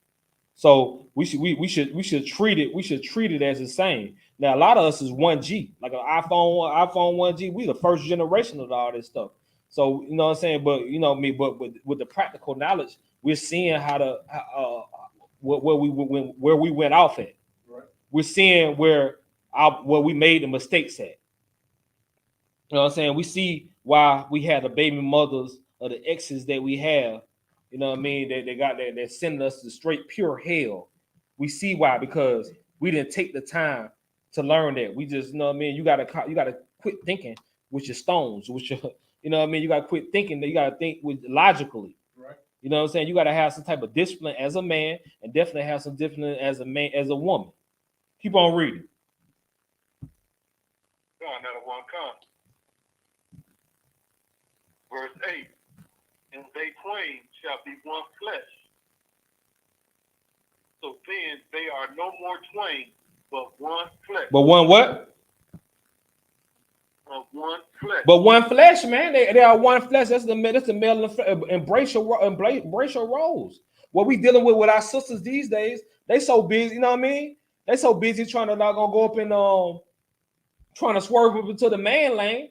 So we should treat it as the same. Now a lot of us is 1G, like an iPhone 1G. We the first generation of all this stuff. So you know what I'm saying. But you know me. But with the practical knowledge, we're seeing where we went off at. Right. We're seeing where we made the mistakes at. You know what I'm saying. We see why we had the baby mothers or the exes that we have. You know what I mean? They're sending us to straight pure hell. We see why, because we didn't take the time to learn that. We just, you know what I mean? You gotta quit thinking with your stones, you know what I mean? You gotta quit thinking that you gotta think with logically. Right. You know what I'm saying? You gotta have some type of discipline as a man, and definitely have some discipline as a man, as a woman. Keep on reading. Another one come. Verse 8. And they twain shall be one flesh. So then they are no more twain, but one flesh. But one what? Of one flesh. But one flesh, man. They are one flesh. That's the male. Embrace your roles. What we dealing with our sisters these days, they so busy, you know what I mean? They so busy trying to not gonna go up and trying to swerve up into the man lane.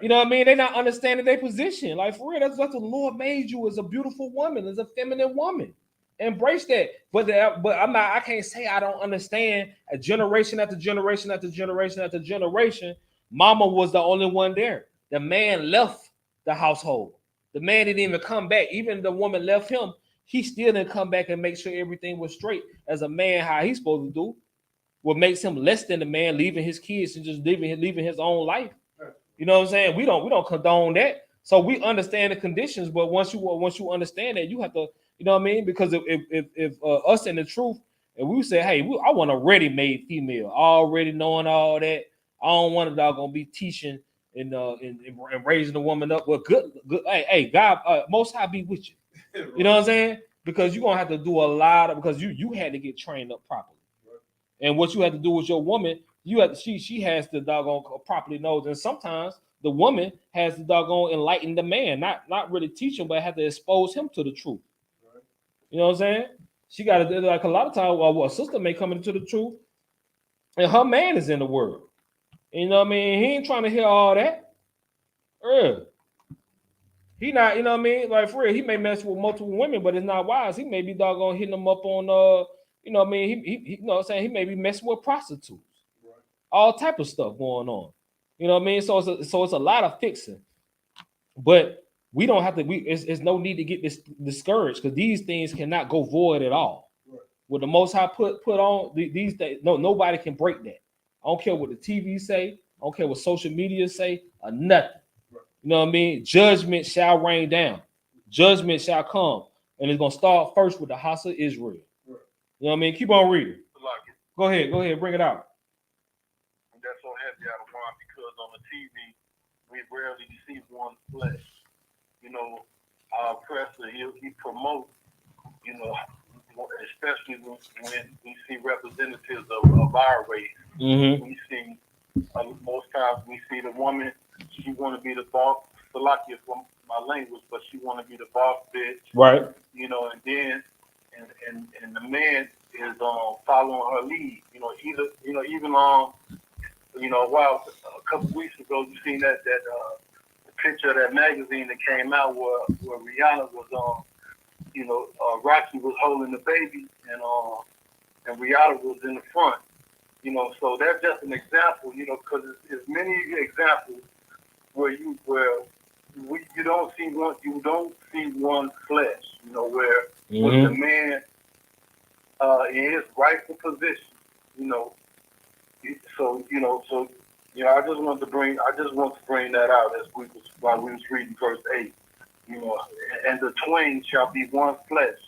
You know what I mean? They're not understanding their position. Like, for real, that's what the Lord made you, as a beautiful woman, as a feminine woman. Embrace that. But I can't say I don't understand. A generation after generation after generation after generation, mama was the only one there. The man left the household. The man didn't even come back. Even the woman left him. He still didn't come back and make sure everything was straight. As a man, how he's supposed to do. What makes him less than the man, leaving his kids and just leaving his own life. You know what I'm saying? We don't condone that. So we understand the conditions, but once you understand that, you have to, you know what I mean? Because if us in the truth, and we say, hey, I want a ready-made female, already knowing all that. I don't want a dog gonna be teaching and raising the woman up. Well, good. Hey, God, Most High be with you. You know what I'm saying? Because you're gonna have to do a lot because you had to get trained up properly. And what you have to do with your woman, she has to doggone properly know. And sometimes the woman has to doggone enlighten the man, not really teach him, but have to expose him to the truth. Right. You know what I'm saying? She got to, like, a lot of times, a sister may come into the truth, and her man is in the word. You know what I mean? He ain't trying to hear all that. He not, you know what I mean? Like, for real, he may mess with multiple women, but it's not wise. He may be hitting them up on you know what I mean? He you know what I'm saying? He may be messing with prostitutes. Right. all type of stuff going on. You know what I mean? So it's a lot of fixing, but we don't have to. It's no need to get discouraged because these things cannot go void at all. Right. What the Most High put on these things, nobody can break that. I don't care what the TV say. I don't care what social media say or nothing. Right. You know what I mean? Judgment shall rain down. Judgment shall come, and it's gonna start first with the house of Israel. Right. You know what I mean? Keep on reading. Go ahead, bring it out. That's so heavy out of mind because on the TV we rarely see one flesh. You know, our oppressor, he promotes, you know, especially when we see representatives of our race. Mm-hmm. We see, most times we see the woman, she want to be the boss, Salakia from my language, but she want to be the boss bitch. Right. You know, and then, and the man is following her lead. You know, even a couple weeks ago, you seen that picture of that magazine that came out where Rihanna was Rocky was holding the baby and Rihanna was in the front. You know, so that's just an example. You know, because there's many examples where you don't see one flesh. You know, where with the man in his rightful position. You know, I just want to bring that out while we was reading verse 8. You know, and the twain shall be one flesh.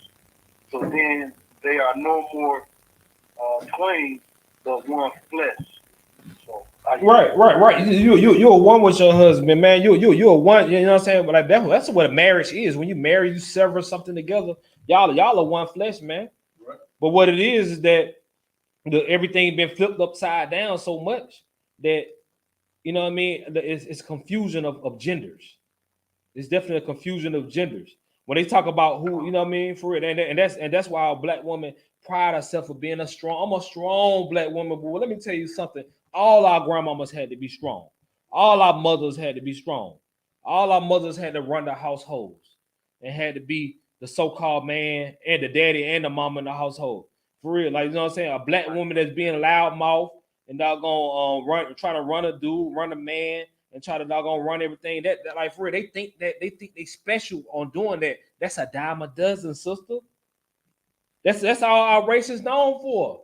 So then they are no more twain, but one flesh. So right. You're one with your husband, man. You're one. You know what I'm saying? But like that's what a marriage is. When you marry, you sever something together. Y'all are one flesh, man. Right. But what it is that everything been flipped upside down so much that you know what I mean. It's confusion of genders. It's definitely a confusion of genders when they talk about who you know what I mean for it, and that's why a black woman pride herself for being I'm a strong black woman. But let me tell you something: all our grandmamas had to be strong, all our mothers had to be strong, all our mothers had to run the households and had to be the so-called man and the daddy and the mama in the household for real. Like you know what I'm saying, a black woman that's being loudmouth and doggone trying to run a man. And try to doggone run everything. That like for real, they think they special on doing that. That's a dime a dozen, sister. That's all our race is known for.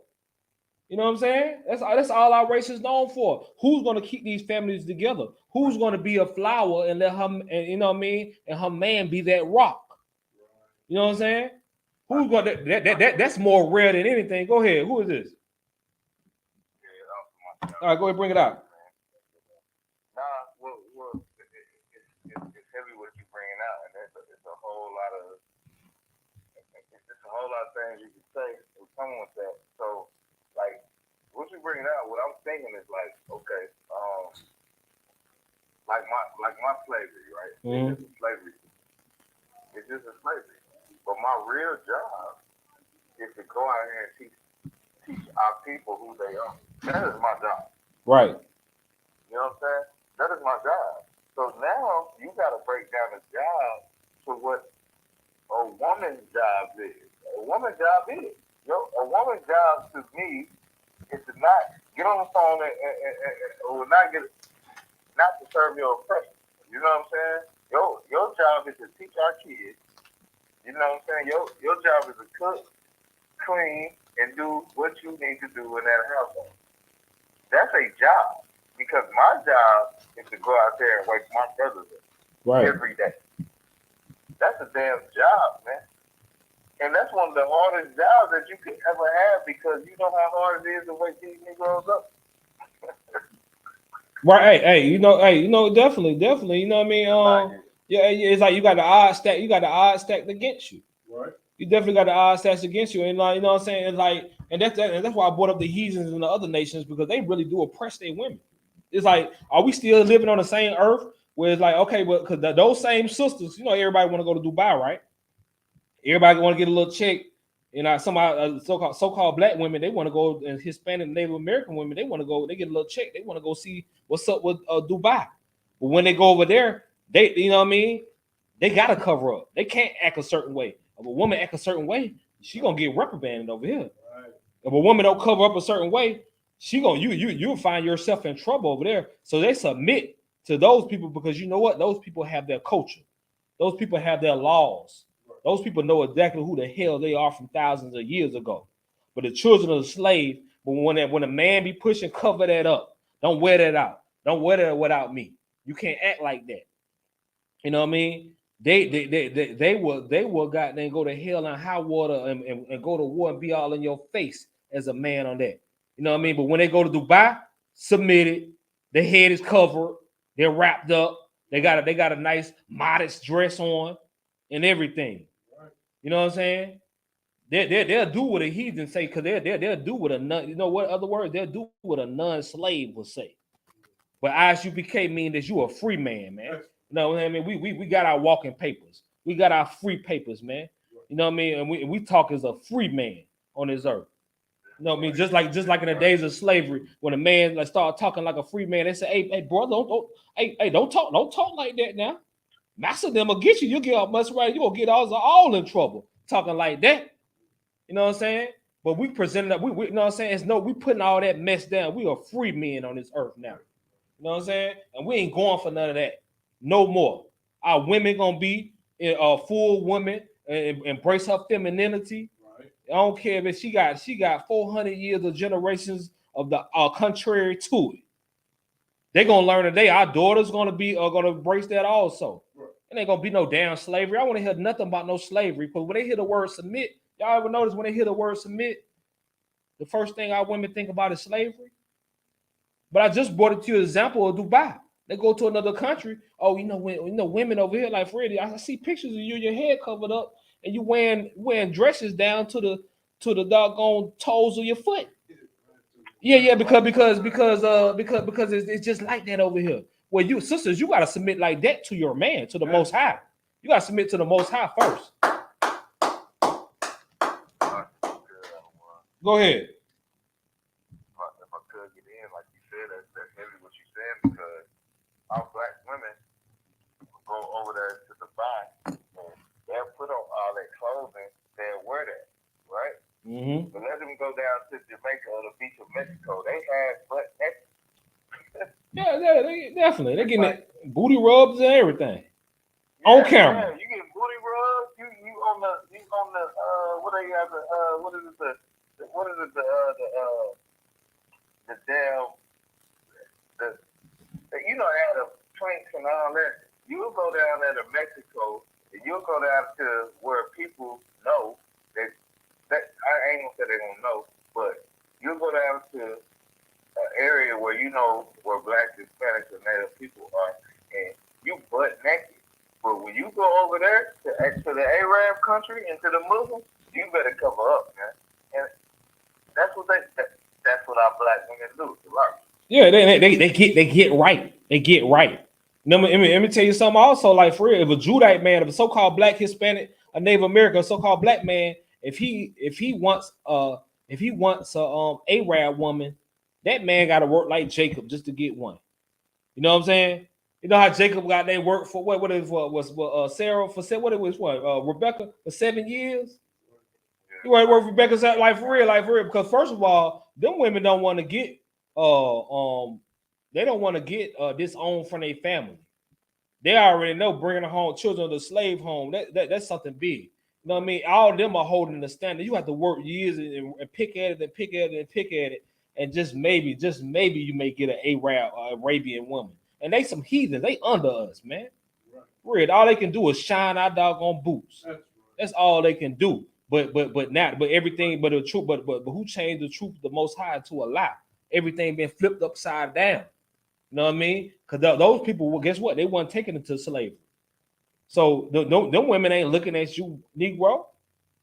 You know what I'm saying? That's all our race is known for. Who's gonna keep these families together? Who's gonna be a flower and let her and you know what I mean? And her man be that rock. You know what I'm saying? Who's gonna that's more rare than anything. Go ahead. Who is this? All right, go ahead, bring it out. Things you can say will come with that. So, like, what you bringing out, what I'm thinking is like, okay, like my slavery, right? Mm-hmm. It's just slavery. It's just a slavery. But my real job is to go out here and teach our people who they are. That is my job. Right. You know what I'm saying? That is my job. So now you got to break down the job to what a woman's job is. A woman's job is. A woman's job to me is to not get on the phone or not to serve your oppression. You know what I'm saying? Your job is to teach our kids. You know what I'm saying? Your job is to cook, clean, and do what you need to do in that household. That's a job because my job is to go out there and wake my brothers up every day. That's a damn job, man. And that's one of the hardest jobs that you could ever have because you know how hard it is to wake these Negroes up. Right, hey, definitely, you know what I mean? It's like you got the odds stacked against you. Right. You definitely got the odds stacked against you, and like you know what I'm saying? It's like, and that's why I brought up the heathens and the other nations because they really do oppress their women. It's like, are we still living on the same earth where it's like, okay, but because those same sisters, you know, everybody want to go to Dubai, right? Everybody want to get a little check. You know, some so-called black women, they want to go, and Hispanic Native American women, they want to go, they get a little check. They want to go see what's up with Dubai. But when they go over there, they, you know what I mean? They got to cover up. They can't act a certain way. If a woman act a certain way, she going to get reprimanded over here. Right. If a woman don't cover up a certain way, you'll find yourself in trouble over there. So they submit to those people because you know what? Those people have their culture. Those people have their laws. Those people know exactly who the hell they are from thousands of years ago. But the children of the slave, but when a man be pushing, cover that up. Don't wear that out. Don't wear that without me. You can't act like that. You know what I mean? They will goddamn go to hell and high water and go to war and be all in your face as a man on that. You know what I mean? But when they go to Dubai, submitted, their head is covered, they're wrapped up, they got a nice modest dress on and everything. You know what I'm saying? They'll do what a heathen say, because they'll do what a non, you know what other words, they'll do what a non-slave will say. But ISUPK mean that you a free man, man. You know what I mean? We got our walking papers. We got our free papers, man. You know what I mean? And we talk as a free man on this earth. You know what I mean? Just like in the days of slavery, when a man like start talking like a free man, they say, hey, bro, don't talk like that now. Master them will get you. You'll get all much right. You're gonna get all in trouble talking like that. You know what I'm saying? But we presented that, we you know what I'm saying? It's we putting all that mess down. We are free men on this earth now. You know what I'm saying? And we ain't going for none of that. No more. Our women gonna be full women and embrace her femininity. Right. I don't care if she got 400 years of generations of the contrary to it. They're gonna learn today. Our daughters gonna embrace that also. Right. It ain't gonna be no damn slavery. I want to hear nothing about no slavery. Because when they hear the word submit, y'all ever notice when they hear the word submit, the first thing our women think about is slavery? But I just brought it to you an example of Dubai. They go to another country. Oh, women over here like Freddie. I see pictures of you, your head covered up, and you wearing dresses down to the doggone toes of your foot. Yeah, because it's just like that over here. Well, you sisters, you gotta submit like that to your man, to the Most High. You gotta submit to the Most High first. Go ahead. If I could get in, like you said, that's heavy what you're saying, because our black women go over there to Dubai and they'll put on all that clothing, they'll wear that, right? Mm-hmm. But let them go down to Jamaica or the beach of Mexico. They have butt naked. Yeah, they definitely. They're getting like, booty rubs and everything. On camera. Yeah, you get booty rubs, you on the what they have they had the planks and all that. You'll go down there to Mexico and you'll go down to where people know that I ain't gonna say they don't know, but you'll go down to an area where you know where black, Hispanics, and Native people are, and you butt naked. But when you go over there to the Arab country and to the Muslims, you better cover up, man. And that's what our black women do. Yeah, they get right. They get right. Let me tell you something also, like for real, if a Judite man, if a so-called black Hispanic, a Native American, a so-called black man, if he wants a Arab woman, that man gotta work like Jacob just to get one. You know what I'm saying? You know how Jacob got they work for was Sarah for Rebecca for 7 years? You want to work for Rebecca's like for real, because first of all, them women don't want to get they don't want to get disowned from their family. They already know bringing home children of the slave home, that's something big. You know what I mean? All of them are holding the standard. You have to work years and pick at it and pick at it and pick at it, and just maybe you may get an Arabian woman. And they some heathens. They under us, man. Right. Weird. All they can do is shine our doggone boots. That's all they can do. But everything, but the truth, but who changed the truth, the Most High, to a lie? Everything been flipped upside down. You know what I mean? Because those people, well, guess what? They weren't taken into slavery. So them women ain't looking at you, Negro.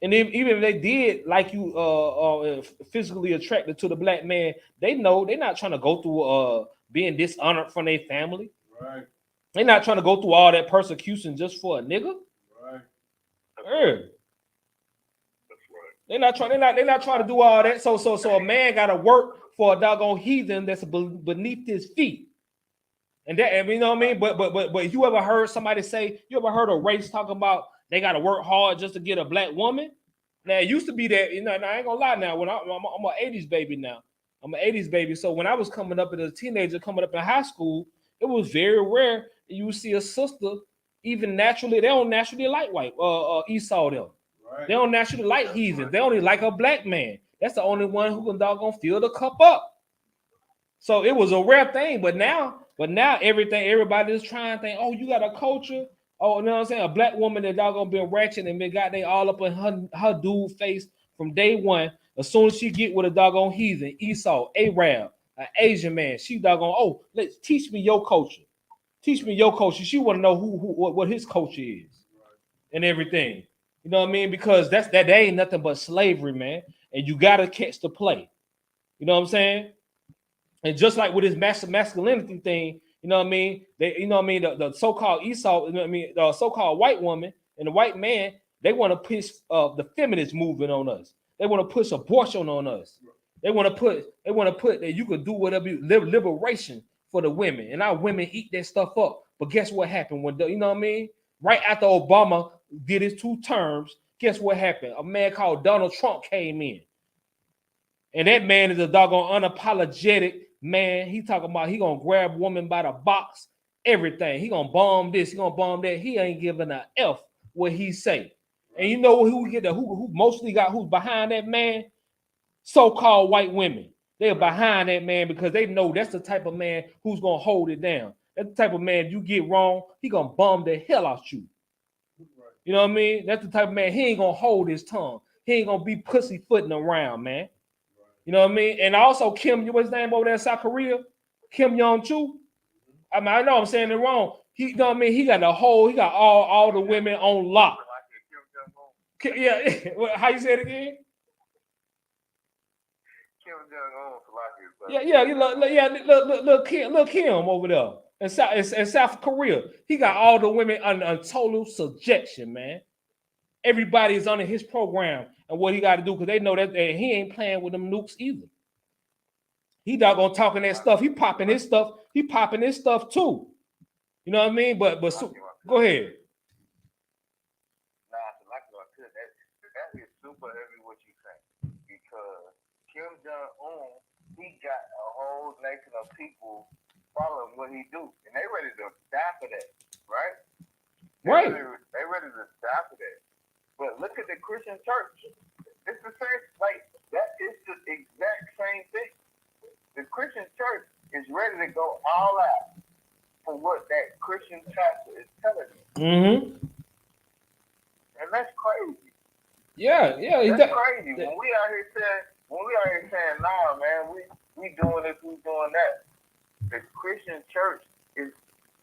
And even if they did like you physically attracted to the black man, they know they're not trying to go through being dishonored from their family. Right. They're not trying to go through all that persecution just for a nigga. Right. Yeah. They're not trying to do all that. So a man got to work for a doggone heathen that's beneath his feet. And that, you know what I mean? But you ever heard somebody say, you ever heard a race talking about they got to work hard just to get a black woman? Now it used to be that, you know, and I ain't gonna lie now, when I'm an 80s baby now. I'm an 80s baby. So when I was coming up as a teenager, coming up in high school, it was very rare you would see a sister, even naturally, they don't naturally like white, Esau them. Right. They don't naturally like heathens. They only like a black man. That's the only one who can doggone fill the cup up. So it was a rare thing, but now everybody is trying to think, oh, you got a culture. Oh, you know what I'm saying? A black woman that doggone been ratchet and been got they all up in her dude face from day one. As soon as she get with a doggone heathen, Esau, Arab, an Asian man, she doggone, oh, let's teach me your culture. Teach me your culture. She want to know what his culture is and everything. You know what I mean? Because that ain't nothing but slavery, man. And you gotta catch the play. You know what I'm saying? And just like with this masculinity thing, you know what I mean? The so-called Esau, you know what I mean, the so-called white woman and the white man, they want to push the feminist movement on us. They want to push abortion on us. They want to put that you can do whatever liberation for the women, and our women eat that stuff up. But guess what happened when you know what I mean? Right after Obama did his 2 terms, guess what happened? A man called Donald Trump came in. And that man is a doggone unapologetic man. He talking about he gonna grab woman by the box, everything. He gonna bomb this, he gonna bomb that. He ain't giving a F what he say. And you know who get the who mostly got who's behind that man? So-called white women. They're behind that man because they know that's the type of man who's gonna hold it down. That's the type of man you get wrong, he gonna bomb the hell out you. You know what I mean? That's the type of man, he ain't gonna hold his tongue. He ain't gonna be pussyfooting around, man. You know what I mean? And also Kim, what's his name over there in South Korea? Kim Jong-Chu. I mean, I know I'm saying it wrong. He, you know what I mean? He got all the women on lock. Yeah, how you say it again? Yeah, look Kim over there in South Korea. He got all the women on total subjection, man. Everybody is under his program and what he got to do because they know that he ain't playing with them nukes either. He doggone talking that stuff. He popping his stuff. He popping his stuff too. You know what I mean? But go ahead. That is super heavy what you saying because Kim Jong-un, he got a whole nation of people following what he do, and they ready to die for that, right? They ready to die for that. But look at the Christian church. It's the same. Like that is the exact same thing. The Christian church is ready to go all out for what that Christian pastor is telling them. Mm-hmm. And that's crazy. Yeah. That's crazy. When we out here saying, nah, man, we doing this, we doing that. The Christian church is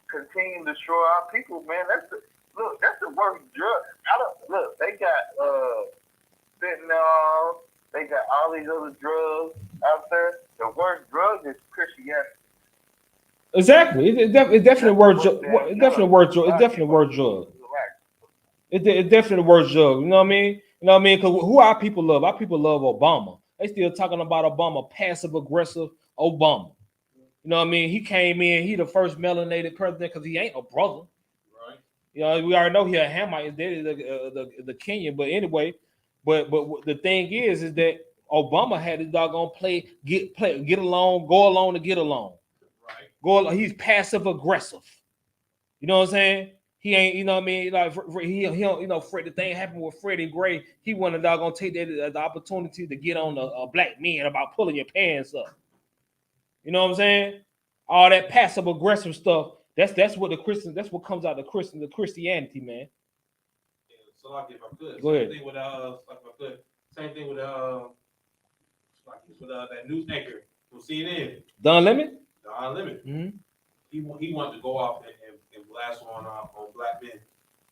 continuing to destroy our people, man. That's the worst drug. They got fentanyl. They got all these other drugs out there. The worst drug is Christianity. Exactly. It's definitely a word drug. It's definitely a word drug. It's definitely a word drug. It's definitely a word drug. You know what I mean? You know what I mean? Because who our people love? Our people love Obama. They still talking about Obama, passive aggressive Obama. You know what I mean? He came in. He the first melanated president because he ain't a brother. Right. You know, we already know he a Hamite. His daddy the Kenyan. But anyway, but the thing is that Obama had his doggone get along, go along to get along. Right. He's passive aggressive. You know what I'm saying? He ain't, you know what I mean? Like he don't, you know, Fred, the thing happened with Freddie Gray. He wanted to doggone take that the opportunity to get on a black man about pulling your pants up. You know what I'm saying? All that passive aggressive stuff. That's what the Christian. That's what comes out of the Christianity, man. Yeah, so like if I could, go ahead. Same thing with that news anchor from CNN. Don Lemon. Mm-hmm. He wanted to go off and blast on black men.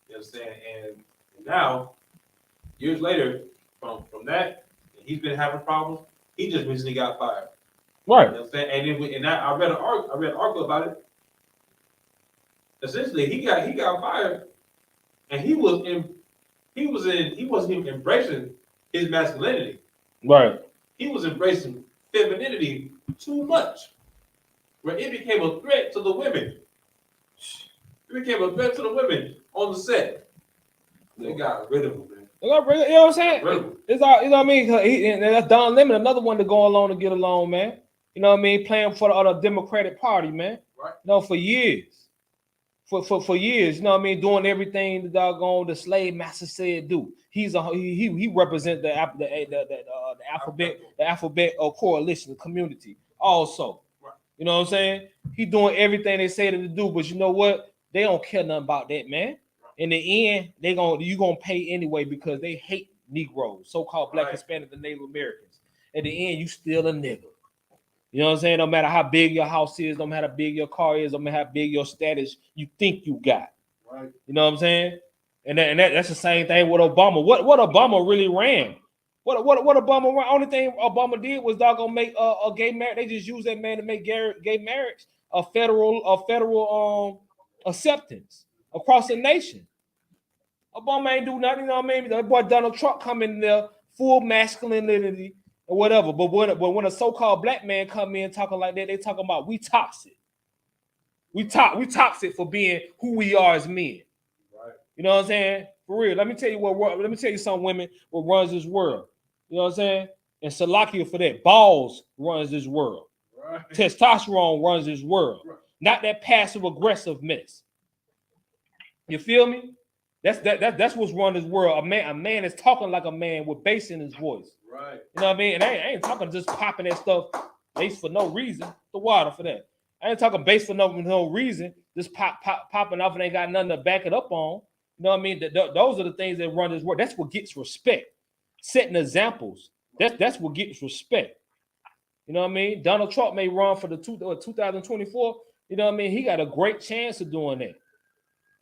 You understand? And now, years later, from that, he's been having problems. He just recently got fired. Right. You understand? And I read an article about it. Essentially, he got fired, and he wasn't even embracing his masculinity. Right. He was embracing femininity too much, where it became a threat to the women. It became a threat to the women on the set. They got rid of him, man. You know what I'm saying? It's all, you know what I mean? And that's Don Lemon, another one to go along and get along, man. You know what I mean? Playing for the other Democratic Party, man. Right. You know, for years. For years, you know what I mean? Doing everything the doggone the slave master said do. He represents the alphabet coalition community also. Right. You know what I'm saying? He doing everything they said to do, but you know what? They don't care nothing about that, man. In the end, you gonna pay anyway because they hate Negroes, so-called Black, Hispanic, and Native Americans. At the end, you still a nigga. You know what I'm saying? No matter how big your house is, no matter how big your car is, no matter how big your status you think you got. Right. You know what I'm saying? And that's the same thing with Obama. What Obama really ran? What Obama ran? Only thing Obama did was doggone make a gay marriage. They just used that man to make gay marriage a federal acceptance across the nation. Obama ain't do nothing. You know what I mean? That boy Donald Trump come in there full masculinity or whatever. But when a so-called black man come in talking like that, they talking about we toxic. We toxic for being who we are as men. Right. You know what I'm saying? For real. Let me tell you some women what runs this world. You know what I'm saying? And Salakia for that. Balls runs this world. Right. Testosterone runs this world. Right. Not that passive aggressive mess. You feel me? That's what's running this world. A man is talking like a man with bass in his voice. Right. You know what I mean? And I ain't talking just popping that stuff bass for no reason. The water for that. I ain't talking bass for no reason. Just popping off and ain't got nothing to back it up on. You know what I mean? Those are the things that run this world. That's what gets respect. Setting examples. That's what gets respect. You know what I mean? Donald Trump may run for the 2024. You know what I mean? He got a great chance of doing that.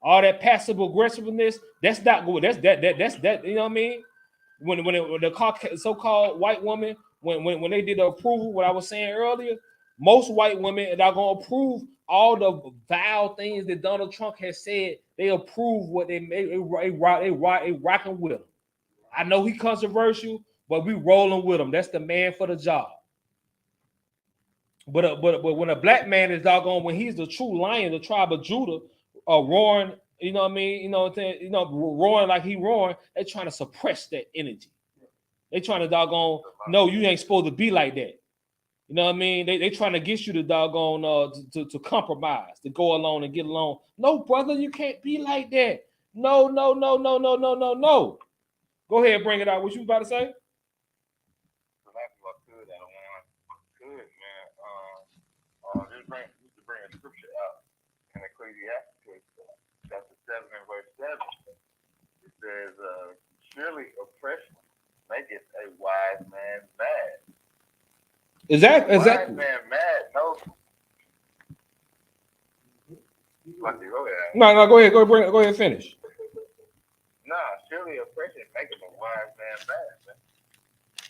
All that passive aggressiveness, that's not good. That's that. You know what I mean? When the so-called white woman, when they did the approval, what I was saying earlier, most white women are not gonna approve all the vile things that Donald Trump has said. They approve what they made. They rocking with him. I know he controversial, but we rolling with him. That's the man for the job. But when a black man is doggone, when he's the true lion, the tribe of Judah, roaring, you know what I mean? You know what I'm saying? You know, roaring like he roaring, they're trying to suppress that energy. They trying to doggone, no, you ain't supposed to be like that. You know what I mean? They trying to get you to doggone to compromise, to go along and get along. No, brother, you can't be like that. No. Go ahead, bring it out. What you about to say? Just bring a scripture out in Ecclesiastes, chapter 7 and verse 7. It says, surely oppression maketh a wise man mad. Exactly. Wise man mad, no. Go ahead. No, go ahead. Go ahead and finish. Nah, surely oppression maketh a wise man mad. Man.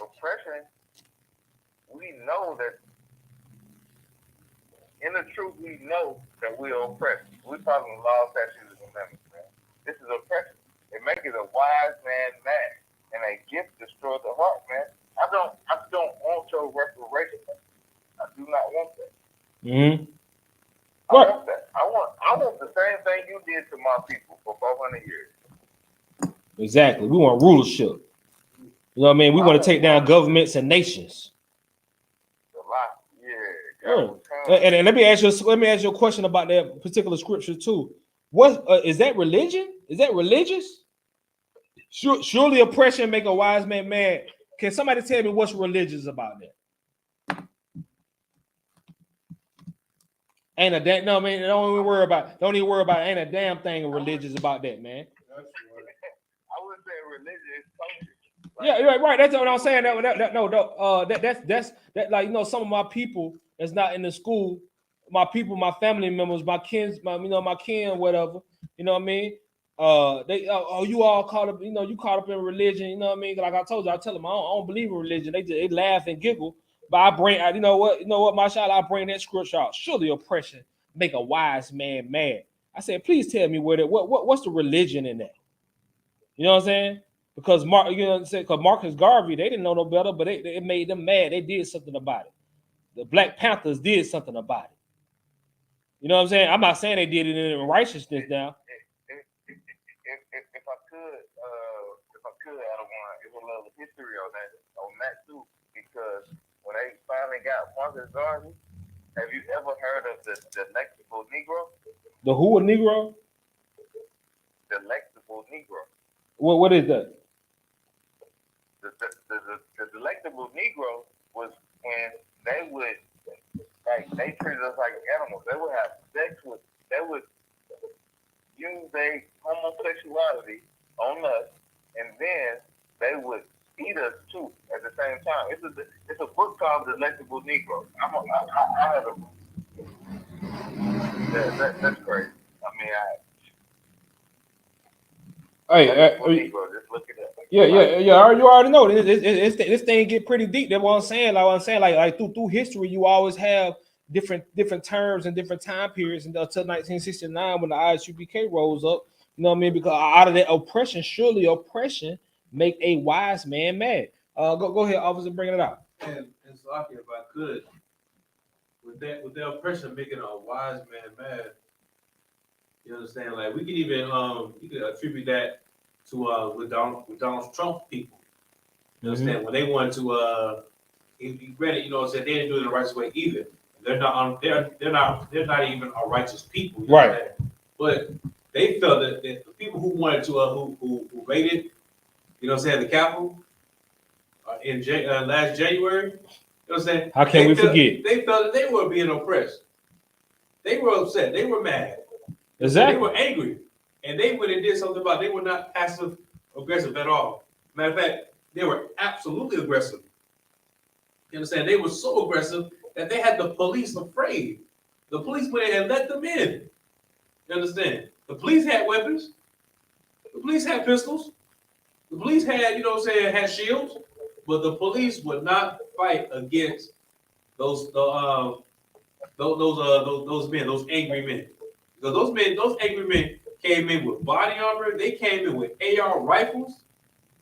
Oppression, we know that in the truth, we know that we are oppressed. We're talking law, statutes, and amendments, man. This is oppression. It makes it a wise man mad, and a gift destroys the heart, man. I don't want your reparation. I do not want that. Mm-hmm. I want that. I want the same thing you did to my people for 400 years. Exactly. We want rulership. You know what I mean? We want to take down governments and nations. And let me ask you a question about that particular scripture too. What is that religion? Is that religious? Surely oppression make a wise man mad. Can somebody tell me what's religious about that? Ain't a damn. No, I mean, don't even worry about. Ain't a damn thing religious about that, man. I wouldn't say religious. Yeah, right. That's what I'm saying. That's like, you know, some of my people that's not in the school, my people, my family members, my kin, my kin, whatever. You know what I mean? You all caught up. You know, you caught up in religion. You know what I mean? Like I told you, I tell them I don't believe in religion. They laugh and giggle. But I bring, you know what, mashallah, I bring that scripture out. Surely oppression make a wise man mad. I said, please tell me what's the religion in that? You know what I'm saying? Because Marcus Garvey, they didn't know no better, but it made them mad. They did something about it. The Black Panthers did something about it. You know what I'm saying? I'm not saying they did it in righteousness now. If I could, give a little history on that too, because when they finally got Marcus Garvey, have you ever heard of the delectable Negro? The who a Negro? Delectable Negro. What is that? The delectable Negro was when they would, like, they treated us like animals. They would have sex with, they would use their homosexuality on us, and then they would eat us too at the same time. It's a book called Delectable Negro. I have that's crazy. I mean, Negro, just look it up. Yeah. You already know this thing get pretty deep. That's what I'm saying. Like through history, you always have different terms and different time periods until 1969 when the I.S.U.P.K rose up. You know what I mean? Because out of that oppression, surely oppression make a wise man mad. Go ahead, officer, bring it out. And Slocky, if I could, with that oppression making a wise man mad, you understand? Like we could even you could attribute that to with Donald Trump people. You understand? When they wanted to granted, you know, said they didn't do it the right way either. They're not even a righteous people, you right? Understand? But they felt that the people who wanted to who raided, you know, what I'm saying, the Capitol in last January. You know what I'm saying? How can we forget? They felt that they were being oppressed. They were upset. They were mad. Exactly. They were angry, and they went and did something about it. They were not passive aggressive at all. Matter of fact, they were absolutely aggressive. You understand? They were so aggressive that they had the police afraid. The police went in and let them in. You understand? The police had weapons. The police had pistols. The police had, you know what I'm saying, had shields. But the police would not fight against those men, those angry men. Because those angry men came in with body armor. They came in with AR rifles.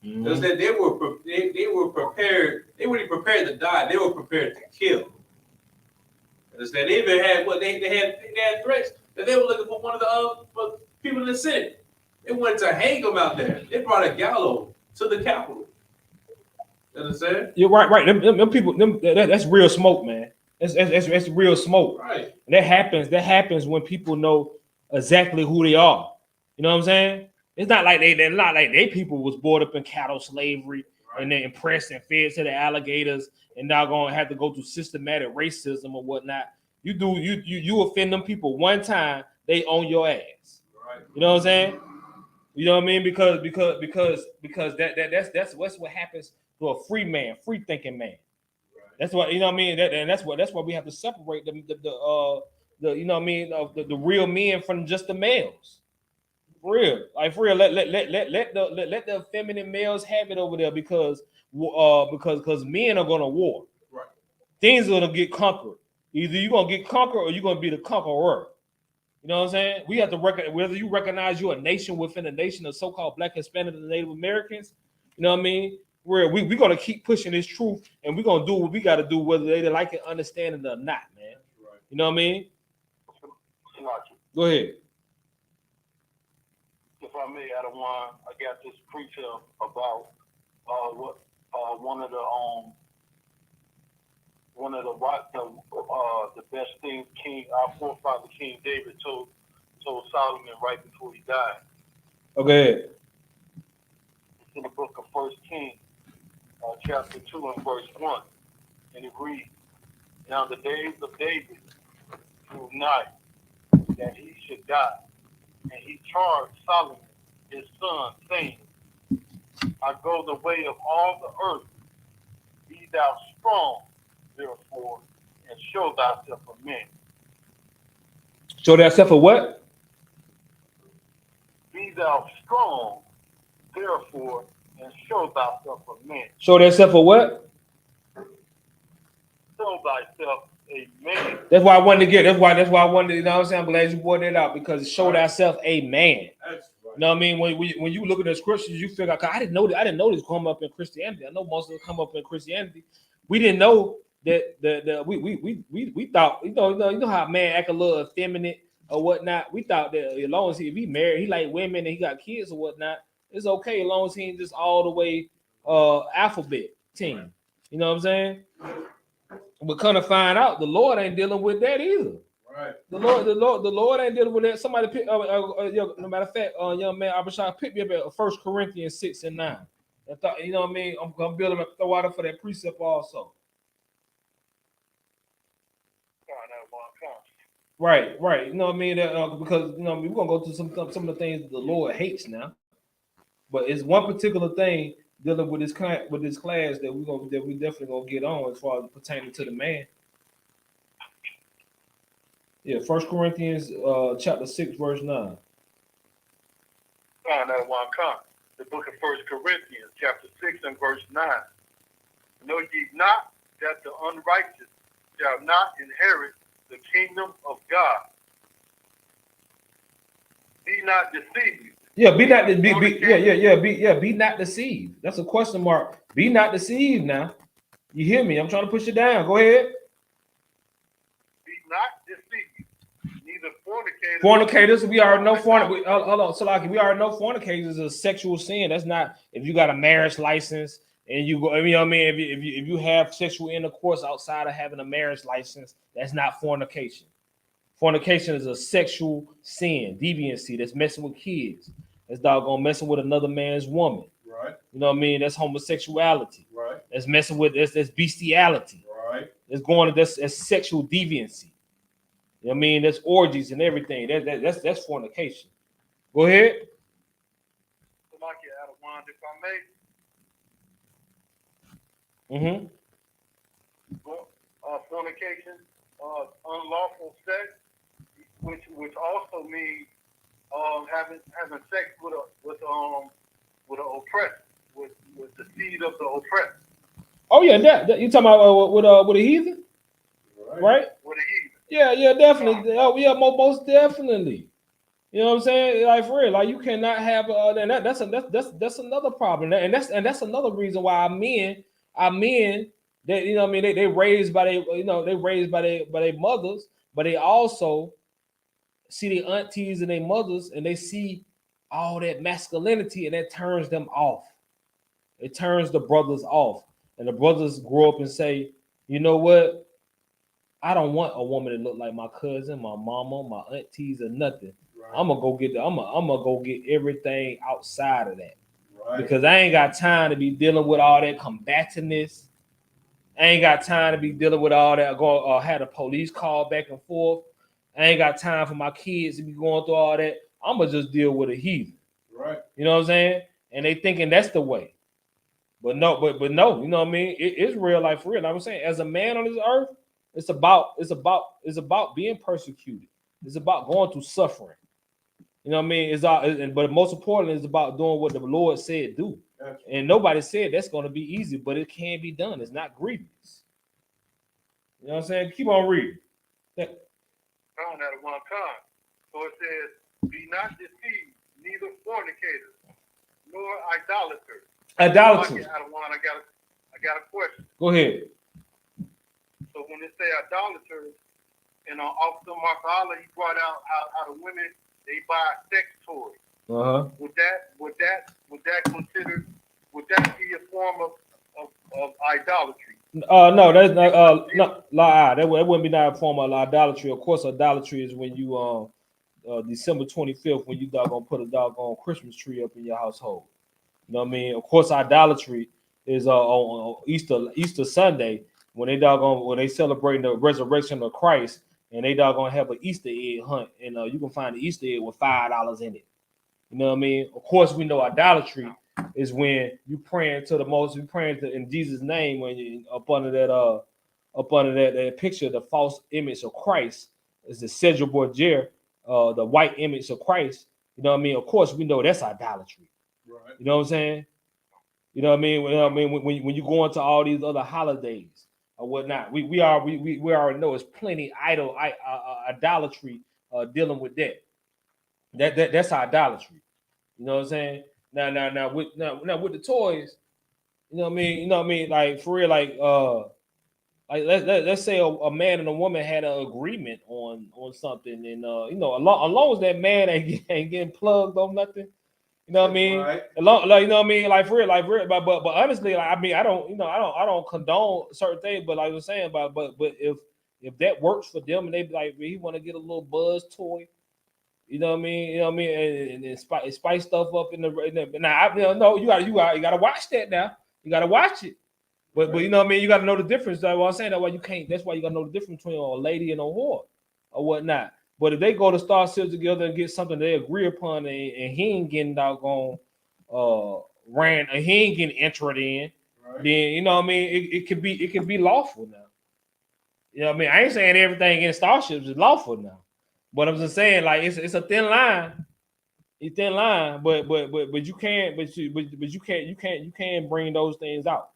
Because they were prepared. They weren't prepared to die. They were prepared to kill. Understand? They even had they had threats that they were looking for one of the people in the Senate. They wanted to hang them out there. They brought a gallows to the Capitol. You understand? You're right. Them people. That's real smoke, man. That's real smoke. Right. And that happens when people know exactly who they are. You know what I'm saying? It's not like they people was brought up in cattle slavery and then impressed and fed to the alligators and now gonna have to go through systematic racism or whatnot. You offend them people one time, they own your ass. Right. You know what I'm saying? You know what I mean? Because that's what happens to a free man, free thinking man. That's what, you know what I mean. That's why we have to separate the you know what I mean, the real men from just the males. For real, like for real. Let the feminine males have it over there because men are gonna war. Right. Things are gonna get conquered. Either you're gonna get conquered or you're gonna be the conqueror. You know what I'm saying? We have to recognize whether you recognize you're a nation within a nation of so-called Black, Hispanic, and Native Americans. You know what I mean? We're gonna keep pushing this truth, and we're gonna do what we gotta do, whether they like it, understand it or not, man. Right. You know what I mean? Go ahead. If I may, I got this precept about what one of the best things our forefather King David told Solomon right before he died. Okay. It's in the book of 1 Kings, chapter 2 and verse 1, and it reads, "Now the days of David drew nigh that he should die, and he charged Solomon his son, saying, I go the way of all the earth. Be thou strong, therefore, and show thyself a man." Show thyself a what? Be thou strong, therefore, and show thyself a man. Show thyself a what? Show thyself a man. That's why I wanted to get. That's why I wanted. You know what I'm saying? I'm glad you brought that out because show thyself a man. You know what I mean? When you look at the scriptures, you figure out. I didn't know this come up in Christianity. I know most of them come up in Christianity. We didn't know that we thought you know how a man act a little effeminate or whatnot. We thought that as long as he married, he like women and he got kids or whatnot, it's okay as long as he ain't just all the way alphabet team. You know what I'm saying? But kind of find out the Lord ain't dealing with that either. Right. The Lord ain't dealing with that. Somebody pick. No matter of fact, young man, Abishai, pick me up at 1 Corinthians 6 and 9. I thought, you know what I mean. I'm building up throw out for that precept also. Right. You know what I mean? That, because you know we're gonna go through some of the things that the Lord hates now. But it's one particular thing dealing with this class that we definitely gonna get on as far as pertaining to the man. Yeah, 1 Corinthians chapter 6, verse 9. The book of 1 Corinthians, chapter 6 and verse 9. Know ye not that the unrighteous shall not inherit the kingdom of God? Be not deceived. Yeah, be not deceived. That's a question mark. Be not deceived now. You hear me? I'm trying to push it down. Go ahead. Be not deceived. Neither fornicators. Fornicators, we already know hold on, Salaki, we already know fornicators is a sexual sin. That's not if you got a marriage license and you go, you know what I mean? If you have sexual intercourse outside of having a marriage license, that's not fornication. Fornication is a sexual sin, deviancy that's messing with kids. That's doggone messing with another man's woman. Right. You know what I mean? That's homosexuality. Right. That's messing with that's bestiality. Right. It's going to that's sexual deviancy. You know what I mean? That's orgies and everything. That's fornication. Go ahead. Mm-hmm. Fornication, unlawful sex, which also means having sex with an oppressor, with the seed of the oppressor. Oh yeah, that you talking about with a heathen, right? With a heathen. Yeah, definitely. Oh yeah, most definitely. You know what I'm saying? Like for real, like you cannot have and that's another problem, and that's another reason why our men that you know what I mean they raised by their mothers, but they also see their aunties and their mothers, and they see all that masculinity, and that turns them off. It turns the brothers off, and the brothers grow up and say, you know what? I don't want a woman that look like my cousin, my mama, my aunties, or nothing. Right. I'm gonna go get everything outside of that. Right. Because I ain't got time to be dealing with all that combativeness. I ain't got time to be dealing with all that. Had a police call back and forth. I ain't got time for my kids to be going through all that. I'm gonna just deal with a heathen. Right. You know what I'm saying? And they thinking that's the way. But no, you know what I mean? It's real life for real. Like I'm saying, as a man on this earth, it's about being persecuted. It's about going through suffering. You know what I mean? But most importantly, it's about doing what the Lord said do. Gotcha. And nobody said that's going to be easy, but it can be done. It's not grievous. You know what I'm saying? Keep on reading. Found at one time. So it says, "Be not deceived, neither fornicators, nor idolaters." Idolaters. I got a question. Go ahead. So when they say idolaters, and Officer Marcala, he brought out how the women they buy sex toys. Uh-huh. Would that be a form of idolatry? No, that's not that wouldn't be not a form of idolatry. Of course, idolatry is when you December 25th when you doggone put a doggone Christmas tree up in your household. You know what I mean? Of course, idolatry is on Easter Sunday when they celebrate the resurrection of Christ, and they doggone have an Easter egg hunt, and you can find the Easter egg with $5 in it. You know what I mean? Of course, we know idolatry is when you praying in Jesus' name when you up under that picture, the false image of Christ is the Cedral Borgia, the white image of Christ. You know what I mean? Of course, we know that's idolatry. Right. You know what I'm saying? You know what I mean? When you go into all these other holidays or whatnot, we already know it's plenty idolatry dealing with that. That's idolatry. You know what I'm saying? Now with the toys, you know what I mean? Like for real, like let's say a man and a woman had an agreement on something, and as long as that man ain't getting plugged on nothing. You know what I mean? Right. Like, you know what I mean? Like for real. But honestly, like, I mean, I don't condone certain things. But like I was saying, but if that works for them and they be like, he want to get a little buzz toy, you know what I mean? You know what I mean? And spice stuff up in the now. No, you gotta watch that now. You gotta watch it. But you know what I mean? You gotta know the difference. That's what I'm saying. That's why you can't. That's why you gotta know the difference between a lady and a whore or whatnot. But if they go to Starship together and get something they agree upon, and he ain't getting doggone ran, and he ain't getting entered in, then you know what I mean. It can be lawful now. You know what I mean? I ain't saying everything in Starships is lawful now, but I'm just saying like it's a thin line. It's thin line, but you can't you can't bring those things out.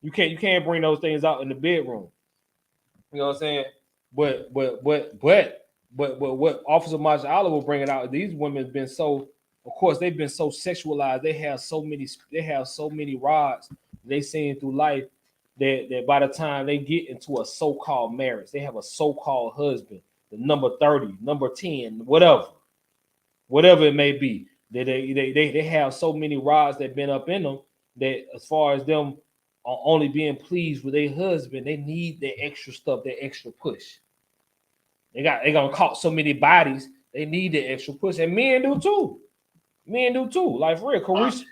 You can't bring those things out in the bedroom. You know what I'm saying? But what Officer Marshall Allah will bring it out. These women have been so, of course, they've been so sexualized. They have so many rods they seen through life that by the time they get into a so-called marriage, they have a so-called husband, the number 30, number 10, whatever it may be. They have so many rods that been up in them that as far as them only being pleased with their husband, they need that extra stuff, that extra push. They gonna caught so many bodies, they need that extra push, and men do too. Like for real, Carisha,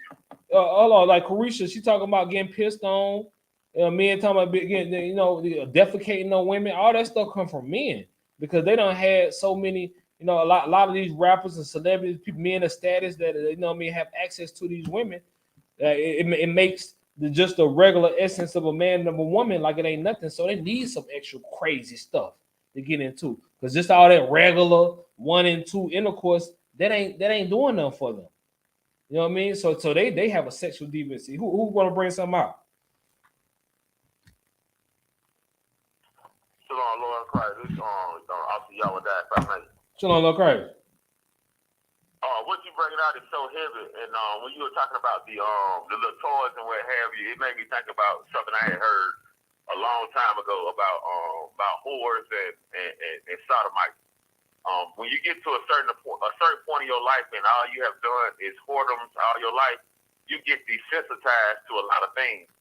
hold on, like Carisha, she talking about getting pissed on. Men talking about getting, defecating on women. All that stuff come from men because they don't had so many. A lot of these rappers and celebrities, people, men of status that have access to these women. It makes just the regular essence of a man and of a woman like it ain't nothing. So they need some extra crazy stuff to get into because just all that regular 1 and 2 intercourse that ain't doing nothing for them. You know what I mean? So they have a sexual deviancy. Who want to bring something out? Shalom, Lord Christ. This I'll see y'all with that if I may. Shalom, Lord Christ. What you bringing out is so heavy, and when you were talking about the little toys and what have you, it made me think about something I had heard a long time ago about whores and sodomites. When you get to a certain point in your life, and all you have done is whoredoms all your life, you get desensitized to a lot of things.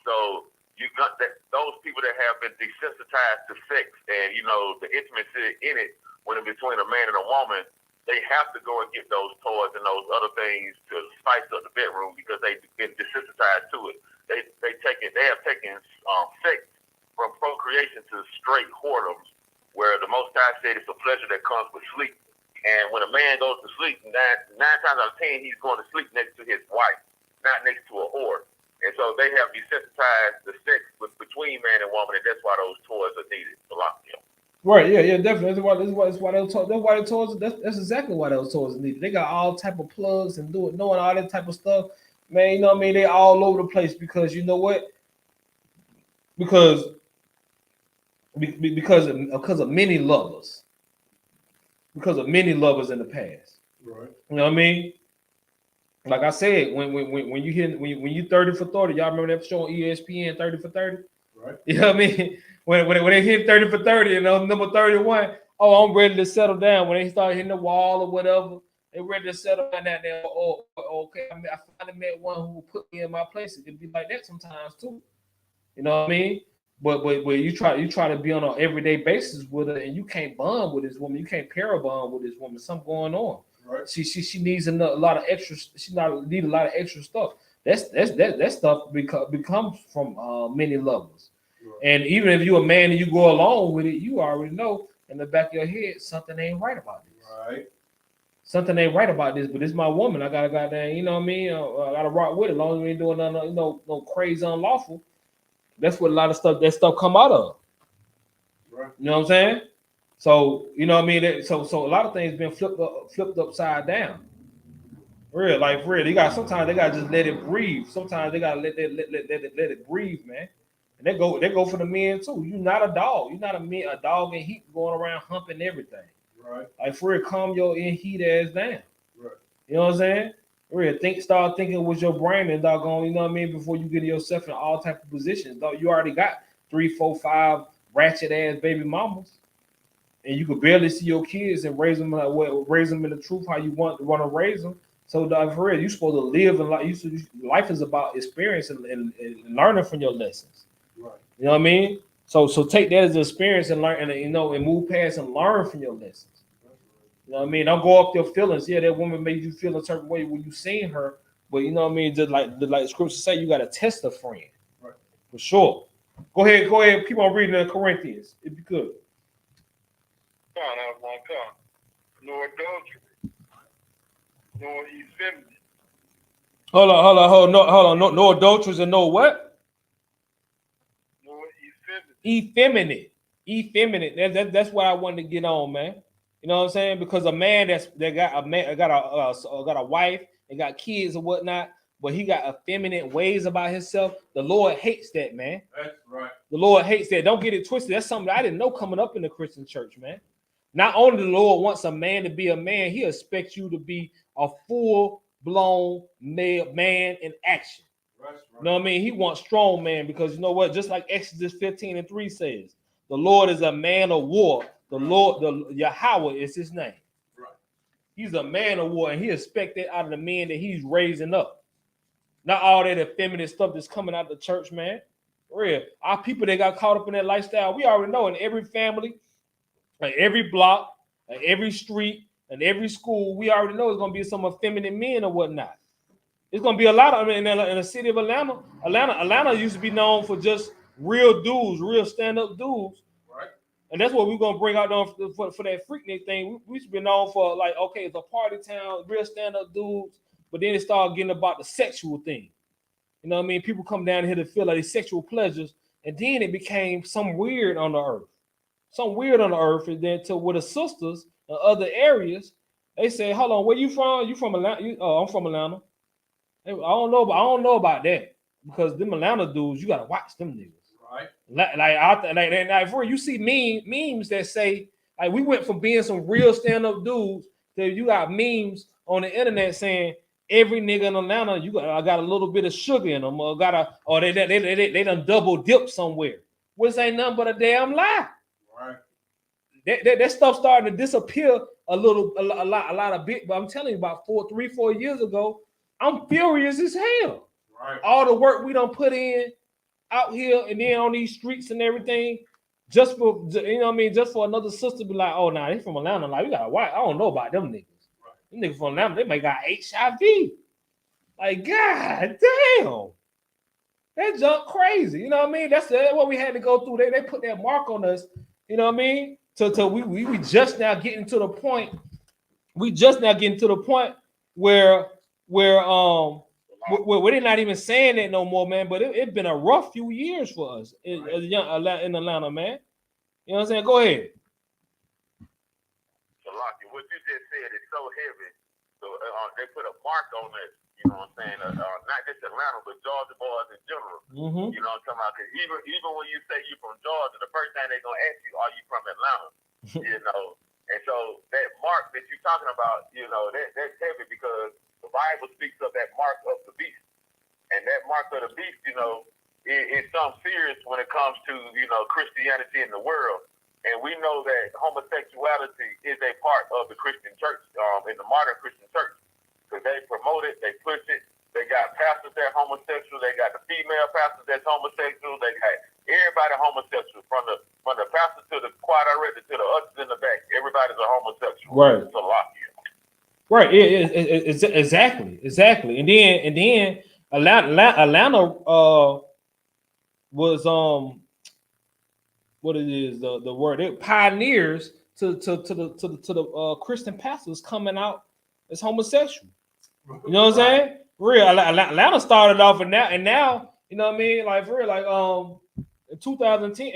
So you got those people that have been desensitized to sex and the intimacy in it when it's between a man and a woman. They have to go and get those toys and those other things to spice up the bedroom because they've been desensitized to it. They have taken sex from procreation to straight whoredoms, where the Most High said it's a pleasure that comes with sleep. And when a man goes to sleep, nine times out of 10, he's going to sleep next to his wife, not next to a whore. And so they have desensitized the sex between man and woman, and that's why those toys are needed to lock them. Right, yeah, definitely. That's why those toys. That's exactly why those toys are needed. They got all type of plugs and knowing all that type of stuff, man. You know what I mean? They all over the place because you know what? Because of many lovers. Because of many lovers in the past. Right. You know what I mean? Like I said, when you 30 for 30, y'all remember that show on ESPN 30 for 30? Right. You know what I mean? When they hit 30 for 30 and number 31, I'm ready to settle down. When they start hitting the wall or whatever, they ready to settle down. There, okay. I finally met one who put me in my place. It can be like that sometimes too. You know what I mean? But you try to be on an everyday basis with her, and you can't bond with this woman. You can't pair bond with this woman. Something going on. Right. She needs a lot of extra. She need a lot of extra stuff. That stuff becomes from many lovers. Right. And even if you're a man and you go along with it, you already know in the back of your head something ain't right about this. Right. Something ain't right about this, but it's my woman. I gotta goddamn, you know what I mean? I gotta rock with it. As long as we ain't doing nothing, no crazy unlawful. That's what a lot of stuff come out of. Right. You know what I'm saying? So you know what I mean. So a lot of things been flipped upside down. Real. Sometimes they gotta just let it breathe. Sometimes they gotta let it breathe, man. And they go for the men too. You're not a dog. You're not a dog in heat going around humping everything. Right. Like for real, calm your in heat ass down. Right. You know what I'm saying? Real. Start thinking with your brain and doggone. You know what I mean? Before you get yourself in all type of positions. Though you already got 3, 4, 5 ratchet ass baby mamas, and you could barely see your kids and raise them in the truth how you want to raise them. So for real, you supposed to live and life is about experience and learning from your lessons. Right. You know what I mean? So take that as an experience and learn and and move past and learn from your lessons. You know what I mean? Don't go off your feelings. Yeah, that woman made you feel a certain way when you seen her, but you know what I mean? Just like the scripture say, you got to test a friend. Right. For sure. Go ahead. Keep on reading the Corinthians. It'd be good. I was going to come. No adultery. No effeminate. Hold on. No adulterers and no what? No effeminate. Effeminate. That's what I wanted to get on, man. You know what I'm saying? Because a man that got a wife and got kids or whatnot, but he got effeminate ways about himself. The Lord hates that, man. That's right. The Lord hates that. Don't get it twisted. That's something I didn't know coming up in the Christian church, man. Not only the Lord wants a man to be a man, he expects you to be a full-blown man in action. Right. You know what I mean? He wants strong man because you know what? Just like Exodus 15:3 says, the Lord is a man of war. The Lord, the Yahweh is his name. Right. He's a man of war, and he expects that out of the men that he's raising up. Not all that effeminate stuff that's coming out of the church, man. For real. Our people that got caught up in that lifestyle, we already know in every family, like every block, like every street, and every school, we already know it's gonna be some effeminate men or whatnot. It's gonna be a lot of them in the city of Atlanta. Atlanta used to be known for just real dudes, real stand-up dudes. Right. And that's what we're gonna bring out for that Freaknik thing. We should be known for like, okay, it's a party town, real stand-up dudes, but then it started getting about the sexual thing. You know what I mean? People come down here to feel like these sexual pleasures, and then it became some weird on the earth. Some weird on the earth, and then to with the sisters in other areas, they say, "Hold on, where you from? You from Atlanta? I'm from Atlanta." I don't know about that because them Atlanta dudes, you gotta watch them niggas. Right. Like for you see memes that say like we went from being some real stand-up dudes to you got memes on the internet saying every nigga in Atlanta I got a little bit of sugar in them or they done double dip somewhere. Which ain't nothing but a damn lie. Right. That stuff started to disappear a lot of bit, but I'm telling you about 4 years ago, I'm furious as hell. Right. All the work we done put in out here and then on these streets and everything, just for you know what I mean, just for another sister to be like, oh nah, they from Atlanta, like we got a white. I don't know about them niggas. Right. Them niggas from Atlanta, they might got HIV. Like, god damn. That junk crazy. You know what I mean? That's what we had to go through. They put that mark on us, you know what I mean? So we just now getting to the point. We just now getting to the point where they're not even saying that no more, man. But it's been a rough few years for us in Atlanta, man. You know what I'm saying? Go ahead. Shalaki, what you just said is so heavy. So they put a mark on it. You know what I'm saying? Not just Atlanta, but Georgia boys in general. Mm-hmm. You know what I'm talking about? Because even when you say you're from Georgia, the first thing they're going to ask you, are you from Atlanta? You know? And so that mark that you're talking about, you know, that's heavy because the Bible speaks of that mark of the beast. And that mark of the beast, you know, it's something serious when it comes to, you know, Christianity in the world. And we know that homosexuality is a part of the Christian church, in the modern Christian church. Because they promote it, they push it. They got pastors that are homosexual. They got the female pastors that's homosexual. They got everybody homosexual, from the pastor to the choir director to the ushers in the back. Everybody's a homosexual. Right. It's a lot here. Right. Exactly. And then Atlanta was what it is the word, it pioneers to the Christian pastors coming out as homosexual. You know what I'm saying? Real Atlanta started off and now you know what I mean, like for real, like in 2010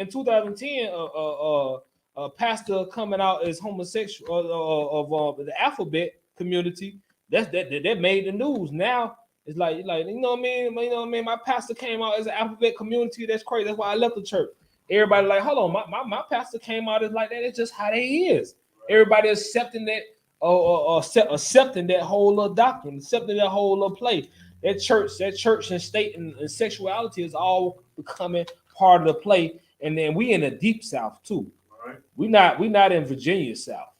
a pastor coming out as homosexual of the alphabet community that made the news. Now it's like you know what I mean, my pastor came out as an alphabet community. That's crazy. That's why I left the church. Everybody like, hold on, my pastor came out as like that. It's just how they is. Everybody accepting that accepting that whole little doctrine, accepting that whole little play. That church and state and sexuality is all becoming part of the play. And then we in the deep South too. Right. We not in Virginia South.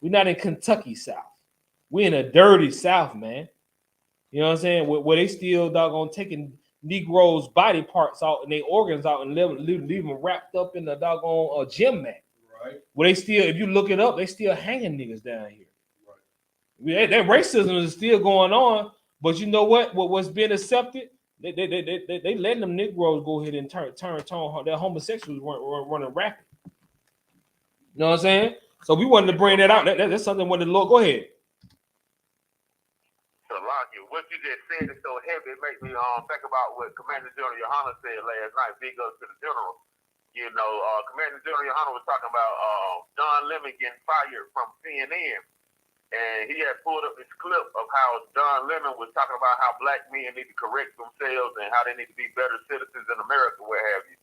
We're not in Kentucky South. We in a dirty South, man. You know what I'm saying? Where they still doggone taking Negroes' body parts out and their organs out and leave them wrapped up in the doggone gym mat. Right. Where they still, if you look it up, they still hanging niggas down here. Right. That racism is still going on, but you know what? What's being accepted? They letting them Negroes go ahead and turn their homosexuals running rapid. You know what I'm saying? So we wanted to bring that out. That's something wanted to look. Go ahead. What you just said is so heavy, it makes me think about what Commander General Yahanna said last night. Big ups to the general. You know, Commander General Yahanna was talking about Don Lemon getting fired from CNN. And he had pulled up this clip of how Don Lemon was talking about how black men need to correct themselves and how they need to be better citizens in America, what have you.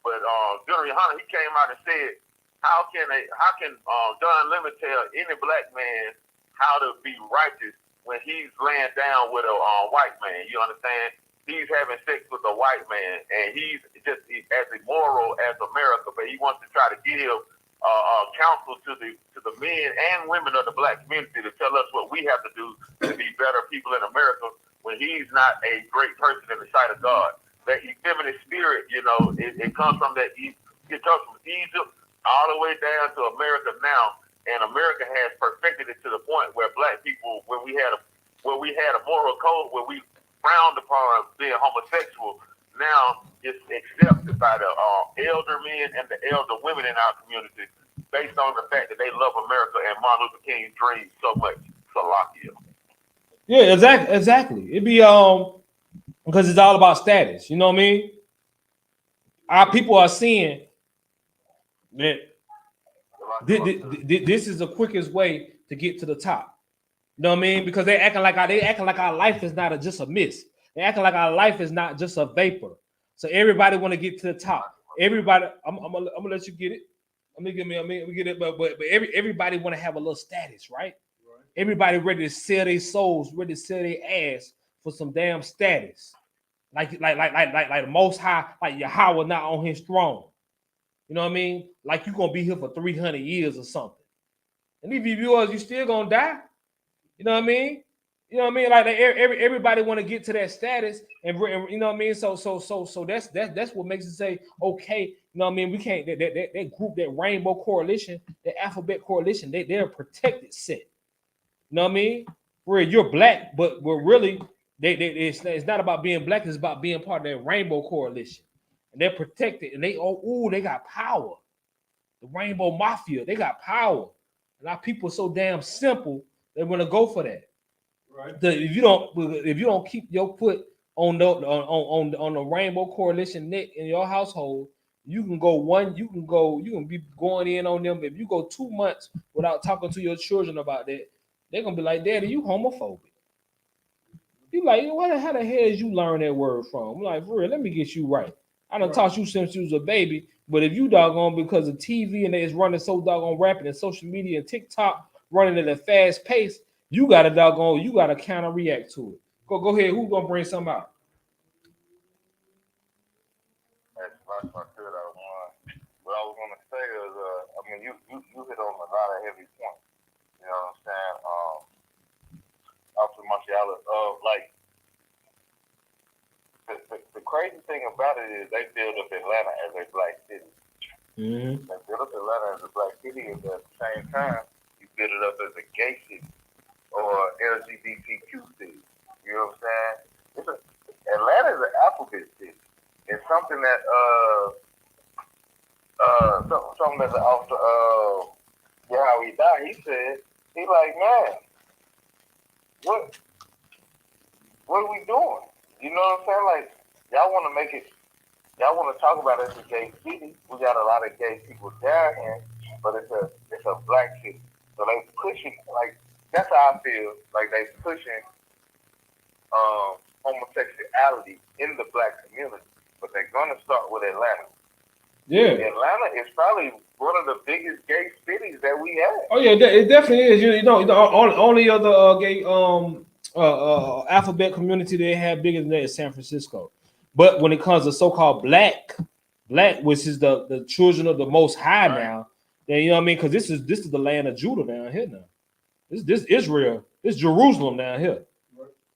But General Yahanna, he came out and said, how can Don Lemon tell any black man how to be righteous when he's laying down with a white man? You understand? He's having sex with a white man, and he's just as immoral as America, but he wants to try to give counsel to the men and women of the black community to tell us what we have to do to be better people in America when he's not a great person in the sight of God. That effeminate spirit, you know, it comes from that. It comes from Egypt all the way down to America now. And America has perfected it to the point where black people, where we had a moral code where we frowned upon being homosexual, now it's accepted by the elder men and the elder women in our community based on the fact that they love America and Martin Luther King's dream so much. Salakia. Yeah, exactly. It'd be because it's all about status. You know what I mean? Our people are seeing that this is the quickest way to get to the top. You know what I mean? Because they acting like our life is not just a mist. They acting like our life is not just a vapor. So everybody want to get to the top. Everybody, I'm gonna let you get it. We get it, but everybody want to have a little status, right? Everybody ready to sell their souls, ready to sell their ass for some damn status. Like the Most High, like Yahweh not on his throne. You know what I mean? Like you're gonna be here for 300 years or something. And if you still gonna die. You know what I mean? You know what I mean? Like everybody want to get to that status, and you know what I mean. So that's what makes it say okay. You know what I mean? We can't that group, that Rainbow Coalition, the Alphabet Coalition. They're a protected set. You know what I mean? Where you're black, but we're really it's not about being black. It's about being part of that Rainbow Coalition, and they're protected. And they got power. The Rainbow Mafia, they got power. And our people are so damn simple. They want to go for that. Right. If you don't keep your foot on the Rainbow Coalition neck in your household, you can be going in on them. If you go 2 months without talking to your children about that, they're gonna be like, "Daddy, you homophobic." You like, how the hell did you learn that word from? I'm like, for real, let me get you right. I done taught you since you was a baby, but if you doggone because of TV and it's running so doggone rapid and social media and TikTok running at a fast pace, you gotta counter react to it. Go ahead. Who's gonna bring something out? That's good. What I was gonna say is, you hit on a lot of heavy points. You know what I'm saying? Officer Marcialis, like the crazy thing about it is they build up Atlanta as a black city. Mm-hmm. They build up Atlanta as a black city, and at the same time, you build it up as a gay city or LGBTQ city. You know what I'm saying? Atlanta is an alphabet city. It's something that something that the officer how he died, he said, he like, man, what are we doing? You know what I'm saying? Like, y'all want to talk about it as a gay city. We got a lot of gay people down here, but it's a black city. So they pushing, like, that's how I feel. Like they pushing homosexuality in the black community, but they're gonna start with Atlanta. Yeah, Atlanta is probably one of the biggest gay cities that we have. Oh yeah, it definitely is. You know, only other gay alphabet community they have bigger than that is San Francisco. But when it comes to so-called black, which is the children of the Most High now, then you know what I mean? Because this is the land of Judah down here now. This Israel. It's Jerusalem down here.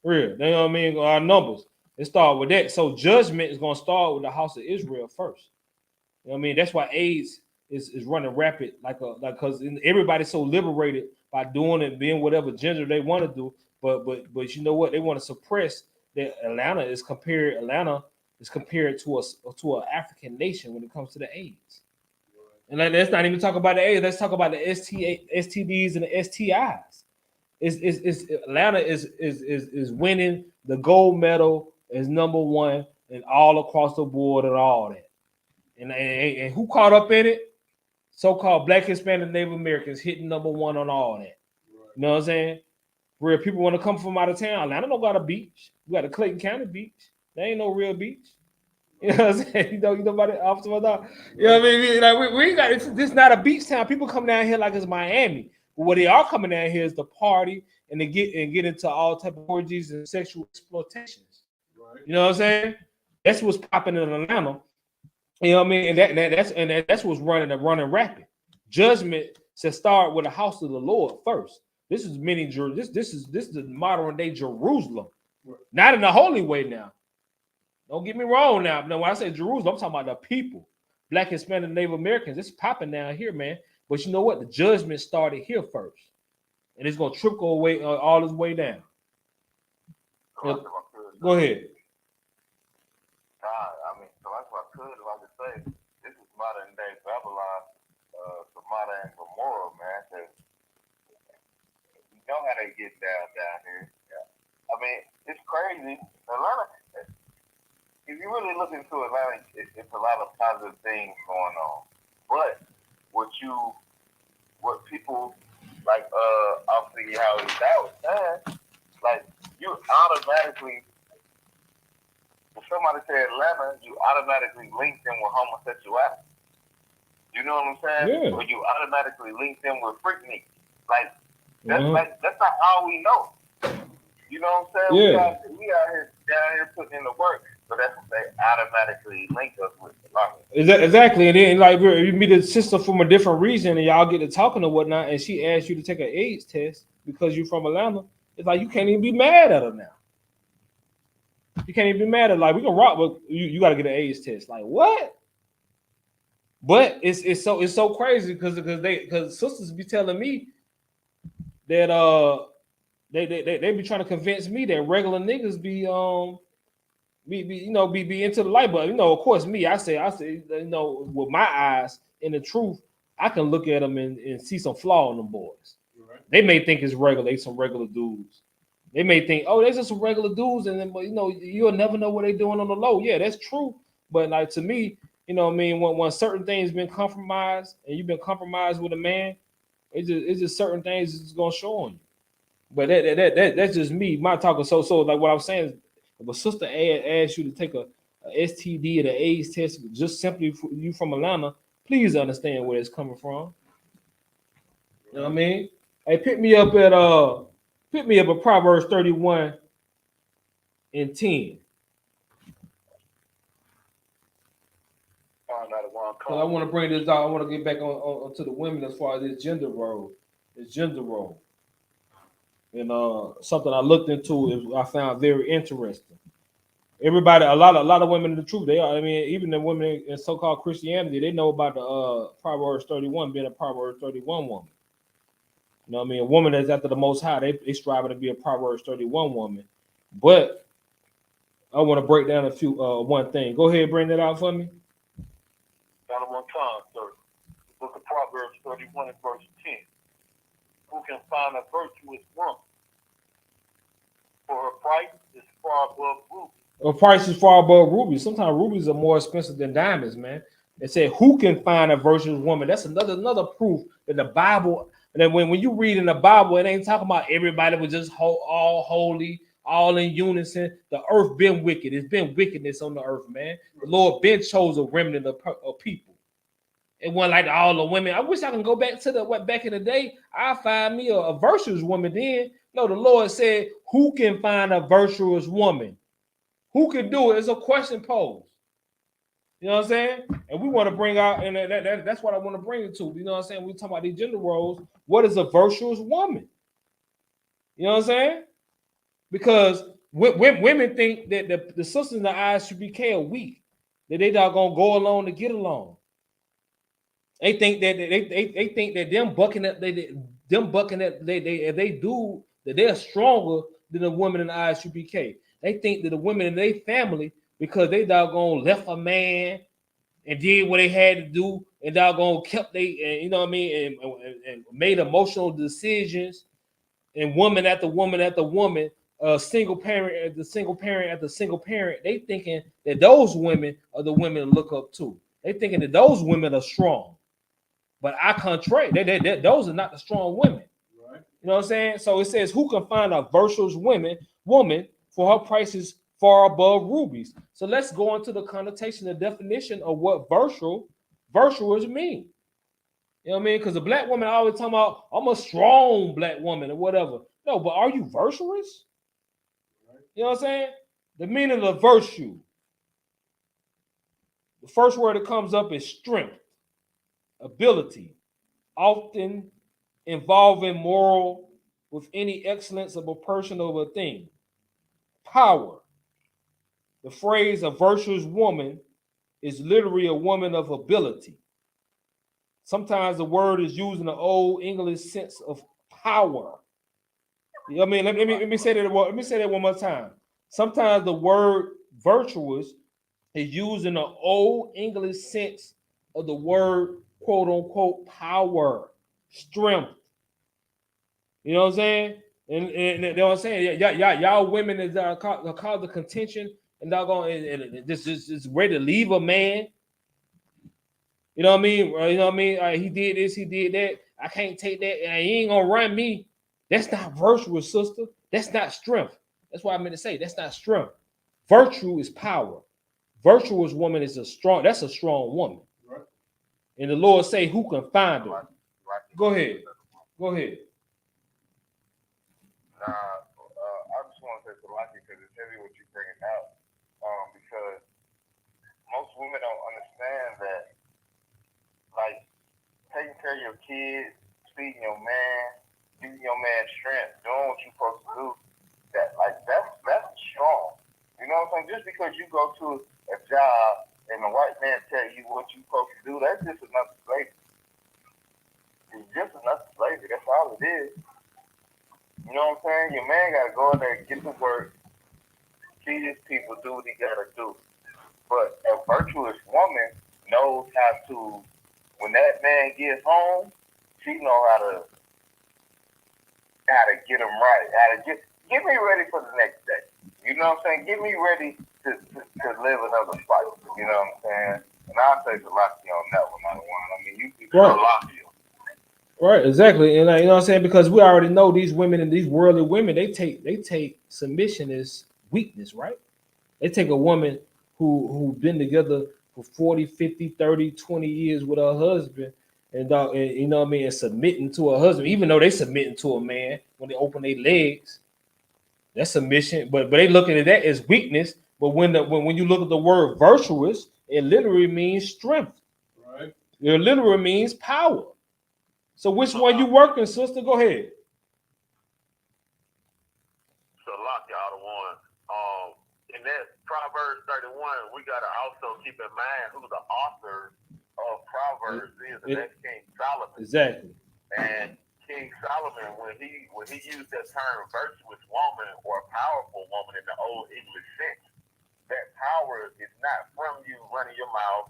Real. You know what I mean? Our numbers. It start with that. So judgment is gonna start with the house of Israel first. You know what I mean? That's why AIDS is running rapid, like because everybody's so liberated by doing and being whatever gender they want to do. But you know what? They want to suppress that Atlanta is compared to an African nation when it comes to the AIDS. And let's not even talk about the AIDS. Let's talk about the STDs and the STIs. It's Atlanta is winning the gold medal as number one and all across the board and all that. And who caught up in it? So-called Black, Hispanic, Native Americans hitting number one on all that. You know what I'm saying? Where people want to come from out of town. Atlanta don't got a beach. We got a Clayton County beach. There ain't no real beach. You know what I'm saying? You know about it, Officer. You know what I mean? Like we got this is not a beach town. People come down here like it's Miami. But what they are coming down here is to party and to get into all type of orgies and sexual exploitations. Right. You know what I'm saying? That's what's popping in Atlanta. You know what I mean? And that's what's running rapid. Judgment should start with the house of the Lord first. This is this is the modern day Jerusalem, not in the holy way now. Don't get me wrong now. Now, when I say Jerusalem, I'm talking about the people, Black, Hispanic, Native Americans. It's popping down here, man. But you know what? The judgment started here first, and it's gonna trickle away all its way down. Go ahead. I mean, so that's what I could if I could say this is modern day Babylon, Sodom and Gomorrah, man. You know how they get down here. Yeah. I mean, it's crazy. Atlanta. If you really look into Atlanta, it's a lot of positive things going on. But what people like obviously how it's out, like you automatically. If somebody say Atlanta, you automatically link them with homosexuality. You know what I'm saying? Yeah. Or you automatically link them with freaknik. Like that's not all we know. You know what I'm saying? Yeah. We out here down here putting in the work, so that's what they automatically link us with. Exactly, and then like you meet a sister from a different region, and y'all get to talking or whatnot, and she asks you to take an AIDS test because you're from Atlanta. It's like you can't even be mad at her now. You can't even be mad at her. Like we can rock, but you got to get an AIDS test. Like what? But it's so crazy because sisters be telling me that they be trying to convince me that regular niggas be into the light. But of course me, I say with my eyes in the truth, I can look at them and see some flaw in them boys. Right. They may think it's regular, they some regular dudes. They may think, oh, they're just some regular dudes, and then you'll never know what they're doing on the low. Yeah, that's true. But like to me, when certain things been compromised and you've been compromised with a man, it's just certain things that's gonna show on you. But that's just me, my talking. So like what I'm saying is, if a sister asks you to take a STD or the AIDS test just simply for you from Atlanta, please understand where it's coming from. You know what I mean? Hey, pick me up at Proverbs 31 and 10. So I want to bring this out. I want to get back on to the women as far as this gender role. And something I looked into, I found very interesting. Everybody, a lot of women in the truth, they are. I mean, even the women in so-called Christianity, they know about the Proverbs 31 being a Proverbs 31 woman. You know what I mean? A woman that's after the Most High, they striving to be a Proverbs 31 woman. But I want to break down a few one thing. Go ahead, bring that out for me. Down one time, sir. The book of Proverbs 31 and verse 10. Who can find a virtuous woman? For her price is far above rubies. Her price is far above rubies. Sometimes rubies are more expensive than diamonds, man. They say, who can find a virtuous woman? That's another proof that the Bible, that when you read in the Bible, it ain't talking about everybody was just all holy, all in unison. The earth been wicked. It's been wickedness on the earth, man. The Lord been chose a remnant of people. It wasn't like all the women. I wish I can go back to back in the day. I find me a virtuous woman then. No, the Lord said, who can find a virtuous woman? Who can do it? It's a question posed. You know what I'm saying? And we want to bring out, and that's what I want to bring it to. You know what I'm saying? We talking about these gender roles. What is a virtuous woman? You You know what I'm saying? Because women think that the sisters in the I.S.U.P.K are weak, that they not gonna go along to get along. They think that they think that them bucking up if they do that they're stronger than the women in the I.S.U.P.K. They think that the women in their family, because they doggone left a man and did what they had to do and doggone kept you know what I mean, and made emotional decisions, and woman after woman after woman, single parent after single parent after single parent, they thinking that those women are the women to look up to. They thinking that those women are strong. But I contrary, those are not the strong women. Right. You know what I'm saying? So it says, who can find a virtuous woman for her prices far above rubies? So let's go into the connotation, the definition of what virtuous mean. You know what I mean? Because a black woman always talking about, I'm a strong black woman or whatever. No, but are you virtuous? You know what I'm saying? The meaning of virtue. The first word that comes up is strength, ability, often involving moral with any excellence of a person or a thing. Power. The phrase a virtuous woman is literally a woman of ability. Sometimes the word is used in the old English sense of power. You know what I mean? Let me say that. Let me say that one more time. Sometimes the word virtuous is used in the old English sense of the word quote unquote power, strength. You know what I'm saying? And you know what I'm saying? Y'all women is called the contention and doggone and this is ready to leave a man. You know what I mean? You know what I mean? He did this, he did that. I can't take that, and he ain't gonna run me. That's not virtuous, sister. That's not strength. That's what I meant to say. That's not strength. Virtue is power. Virtuous woman is that's a strong woman. Right. And the Lord say, who can find her? Go ahead. Go ahead. I just want to say Salaki because it's heavy what you bringing out. Because most women don't understand that, like, taking care of your kids, feeding your man, giving your man strength, doing what you're supposed to do, that's strong. You know what I'm saying? Just because you go to a job and the white man tell you what you're supposed to do, that's just another slavery. It's just another slavery. That's all it is. You know what I'm saying? Your man got to go in there and get to work, feed his people, do what he got to do. But a virtuous woman knows how to, when that man gets home, she know how to get him right, how to get me ready for the next day. You know what I'm saying? Get me ready to live another fight. You know what I'm saying? And I'll say Salaki on that one, not one. I mean, you can Salaki. Right, exactly, and you know what I'm saying, because we already know these women and these worldly women, they take submission as weakness, right? They take a woman who been together for 40, 50, 30, 20 years with her husband, and you know what I mean, and submitting to her husband, even though they submitting to a man when they open their legs, that's submission. But they looking at that as weakness. But when you look at the word virtuous, it literally means strength. Right. It literally means power. So which one you working, sister? Go ahead. So lock y'all to one. In that Proverbs 31, we gotta also keep in mind who the author of Proverbs is, and that's King Solomon. Exactly. And King Solomon, when he used that term virtuous woman or powerful woman in the old English sense, that power is not from you running your mouth.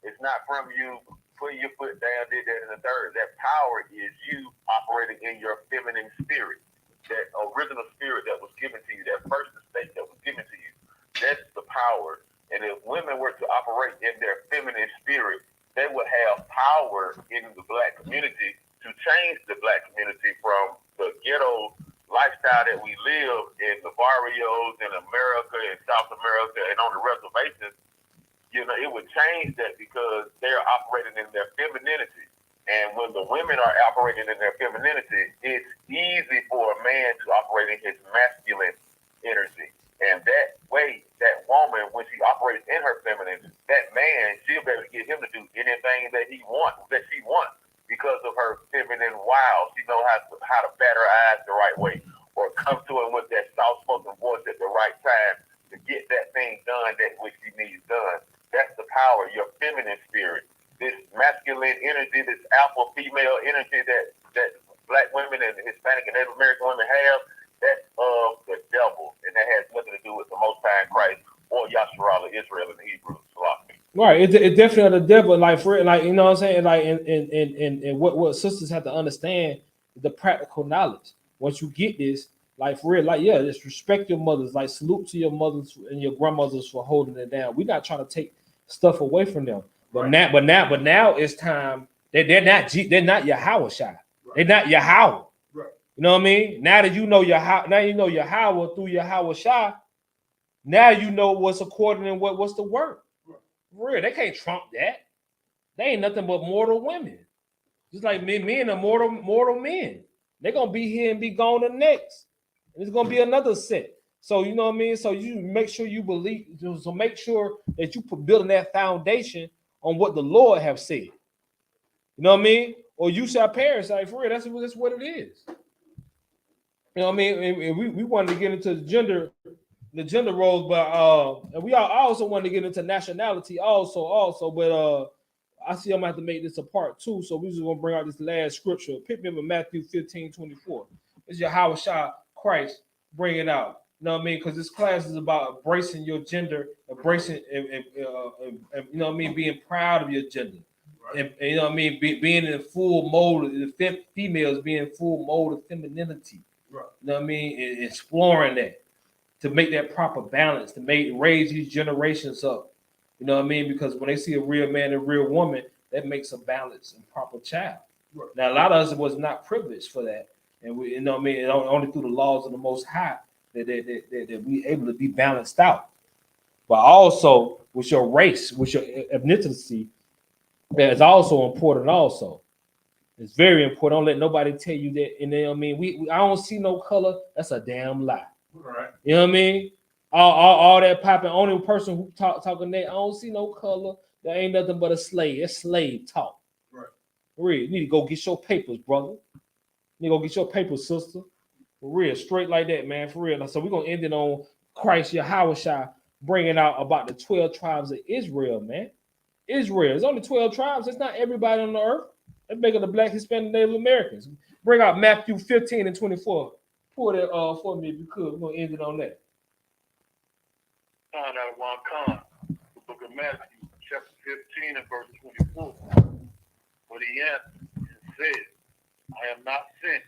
It's not from you putting your foot down, did that in the third. That power is you operating in your feminine spirit, that original spirit that was given to you, that first estate that was given to you. That's the power. And if women were to operate in their feminine spirit, they would have power in the black community to change the black community from the ghetto lifestyle that we live in the barrios in America and South America and on the reservations. You know, it would change that because they're operating in their femininity. And when the women are operating in their femininity, it's easy for a man to operate in his masculine energy. And that way, that woman, when she operates in her femininity, that man, she'll be able to get him to do anything that she wants, because of her feminine wiles. She knows how to bat her eyes the right way or to get that thing done that which he needs done. That's the power, your feminine spirit. This masculine energy, this alpha female energy that black women and Hispanic and Native American women have, that's of the devil. And that has nothing to do with the Most High Christ or Yasharala, Israel, and the Hebrews. Right, it definitely the devil, like for like you know what I'm saying, like and what sisters have to understand the practical knowledge. Once you get this, like for real, like yeah, just respect your mothers, like salute to your mothers and your grandmothers for holding it down. We're not trying to take stuff away from them, but right. now it's time. They're not Yahweh Shai. Right. They're not Yahweh. Right. You know what I mean? Now that you know Yahweh through Yahweh Shai, now you know what's according and what's the word. For real, they can't trump that. They ain't nothing but mortal women. Just like men are mortal men. They're gonna be here and be gone the next. And it's gonna be another set. So you know what I mean? So you make sure you believe, so make sure that you put building that foundation on what the Lord have said. You know what I mean? Or you shall perish. Like for real, that's what it is. You know what I mean? And we wanted to get into the gender roles, but and we also want to get into nationality also, but I see I'm gonna have to make this a part 2, so we're just gonna bring out this last scripture. Pick me up in Matthew 15:24. It's Yahweh Shai Christ bring it out. You know what I mean? Because this class is about embracing your gender, embracing and you know what I mean, being proud of your gender. And you know what I mean, being in full mode, the females being in full mode of femininity. Right. You know what I mean? And exploring that, to make that proper balance, to raise these generations up. You know what I mean? Because when they see a real man and a real woman, that makes a balanced and proper child. Right. Now, a lot of us was not privileged for that. And we, you know what I mean? And only through the laws of the Most High that we able to be balanced out. But also, with your race, with your ethnicity, that is also important also. It's very important. Don't let nobody tell you that. And you know what I mean? I don't see no color. That's a damn lie. Right. You know what I mean? All that popping. Only person who talking that, I don't see no color. That ain't nothing but a slave. It's slave talk. Right. Real. You need to go get your papers, brother. You need to go get your papers, sister. For real. Straight like that, man. For real. So we're going to end it on Christ Yahweh Shai bringing out about the 12 tribes of Israel, man. Israel. There's only 12 tribes. It's not everybody on the earth. That's making the Black, Hispanic, Native Americans. Bring out Matthew 15:24. Pull that for me if you could. We're going to end it on that. Out of Yahanna, the book of Matthew, chapter 15 and verse 24. But he answered and said, I am not sent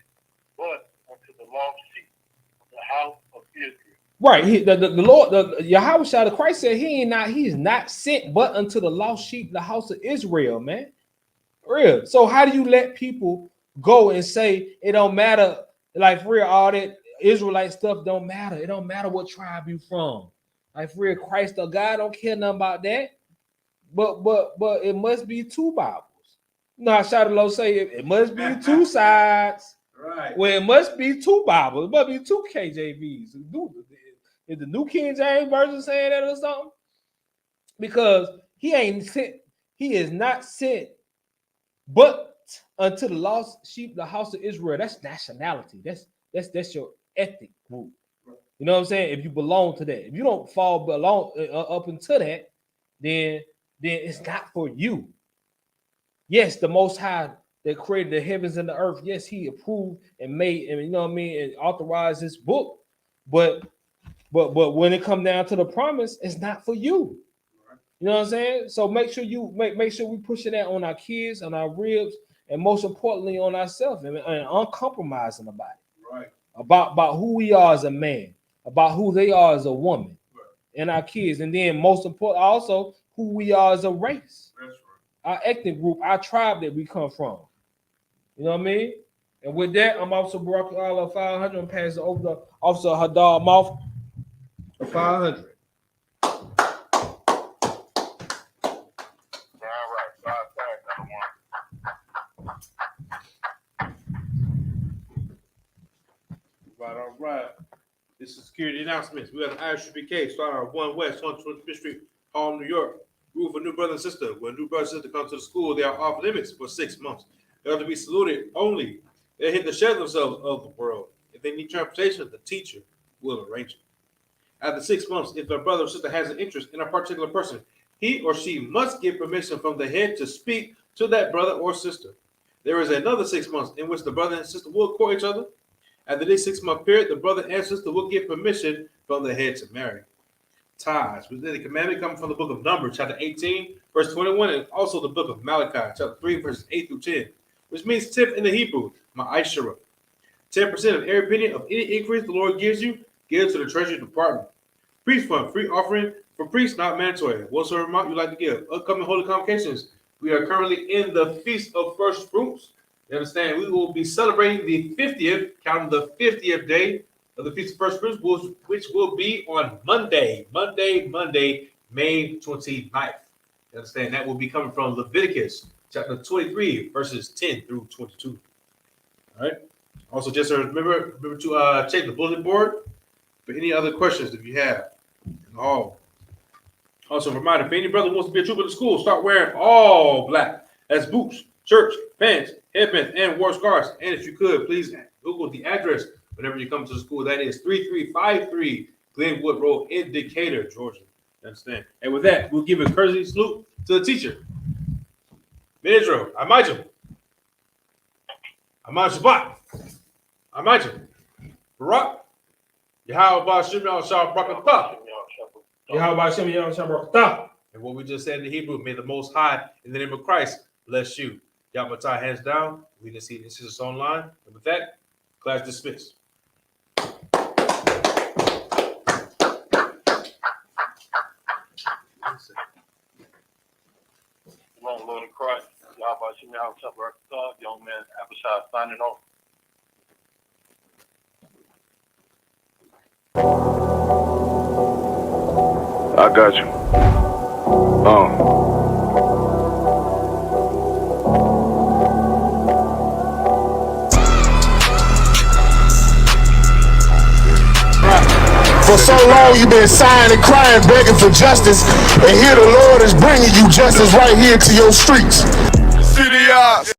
but unto the lost sheep of the house of Israel. Right. The Lord, the Yahweh Shai, the Christ said he is not sent but unto the lost sheep, the house of Israel, man. Real. So how do you let people go and say it don't matter? Like for real, all that Israelite stuff don't matter. It don't matter what tribe you from. Like for real, Christ or God don't care nothing about that. But it must be two Bibles. No, I shot low say it must be two sides. Right. Well, it must be two Bibles. It must be two KJVs. Is the New King James Version saying that or something? Because he ain't sent. He is not sent but unto the lost sheep, the house of Israel. That's nationality. That's your ethnic group. You know what I'm saying? If you belong to that, if you don't belong up into that, then it's not for you. Yes, the Most High that created the heavens and the earth. Yes, He approved and made, and you know what I mean, and authorized this book. But when it comes down to the promise, it's not for you. You know what I'm saying? So make sure you make sure we pushing that on our kids, on our ribs, and most importantly on ourselves, and uncompromising about it. Right. About who we are as a man, about who they are as a woman, right, and our kids, and then most important also who we are as a race. That's right. Our ethnic group, our tribe that we come from. You know what I mean? And with that, I'm Officer Barack Allah 500 and pass it over to Officer Hadar Mouth 500. All right. This is security announcements. We have I.S.U.P.K. starting our 1 West, 125th Street, Harlem, New York. Rule for new brother and sister. When new brother and sister come to the school, they are off limits for 6 months. They are to be saluted only. They hit the shell themselves of the world. If they need transportation, the teacher will arrange it. After 6 months, if the brother or sister has an interest in a particular person, he or she must get permission from the head to speak to that brother or sister. There is another 6 months in which the brother and sister will court each other. After this 6 month period, the brother and sister will get permission from the head to marry. Tithes. The commandment comes from the book of Numbers, chapter 18, verse 21, and also the book of Malachi, chapter 3, verses 8 through 10, which means tithe in the Hebrew, ma'ashara. 10% of every penny of any increase the Lord gives you, give to the treasury department. Priest fund, free offering for priests, not mandatory. Whatsoever amount you like to give. Upcoming holy convocations. We are currently in the Feast of First Fruits. You understand? We will be celebrating the 50th, counting the 50th day of the Feast of First Fruits, which will be on Monday, May 29th. You understand? That will be coming from Leviticus chapter 23, verses 10 through 22. All right. Also, just remember to check the bulletin board for any other questions if you have. Also, reminder, if any brother wants to be a trooper in the school, start wearing all black. That's boots, shirts, pants, headbands, and war scarves. And if you could, please Google the address whenever you come to the school. That is 3353 Glenwood Road in Decatur, Georgia. You understand? And with that, we'll give a courtesy salute to the teacher. Israel, I.S.U.P.K. Barak. And what we just said in the Hebrew, may the Most High, in the name of Christ, bless you. Yahawatai, hands down. We didn't see this is online. And with that, class dismissed. Long Lord of Christ, Yahweh, young man, Abishai signing off. I got you. For so long you've been sighing and crying, begging for justice, and here the Lord is bringing you justice right here to your streets. City eyes.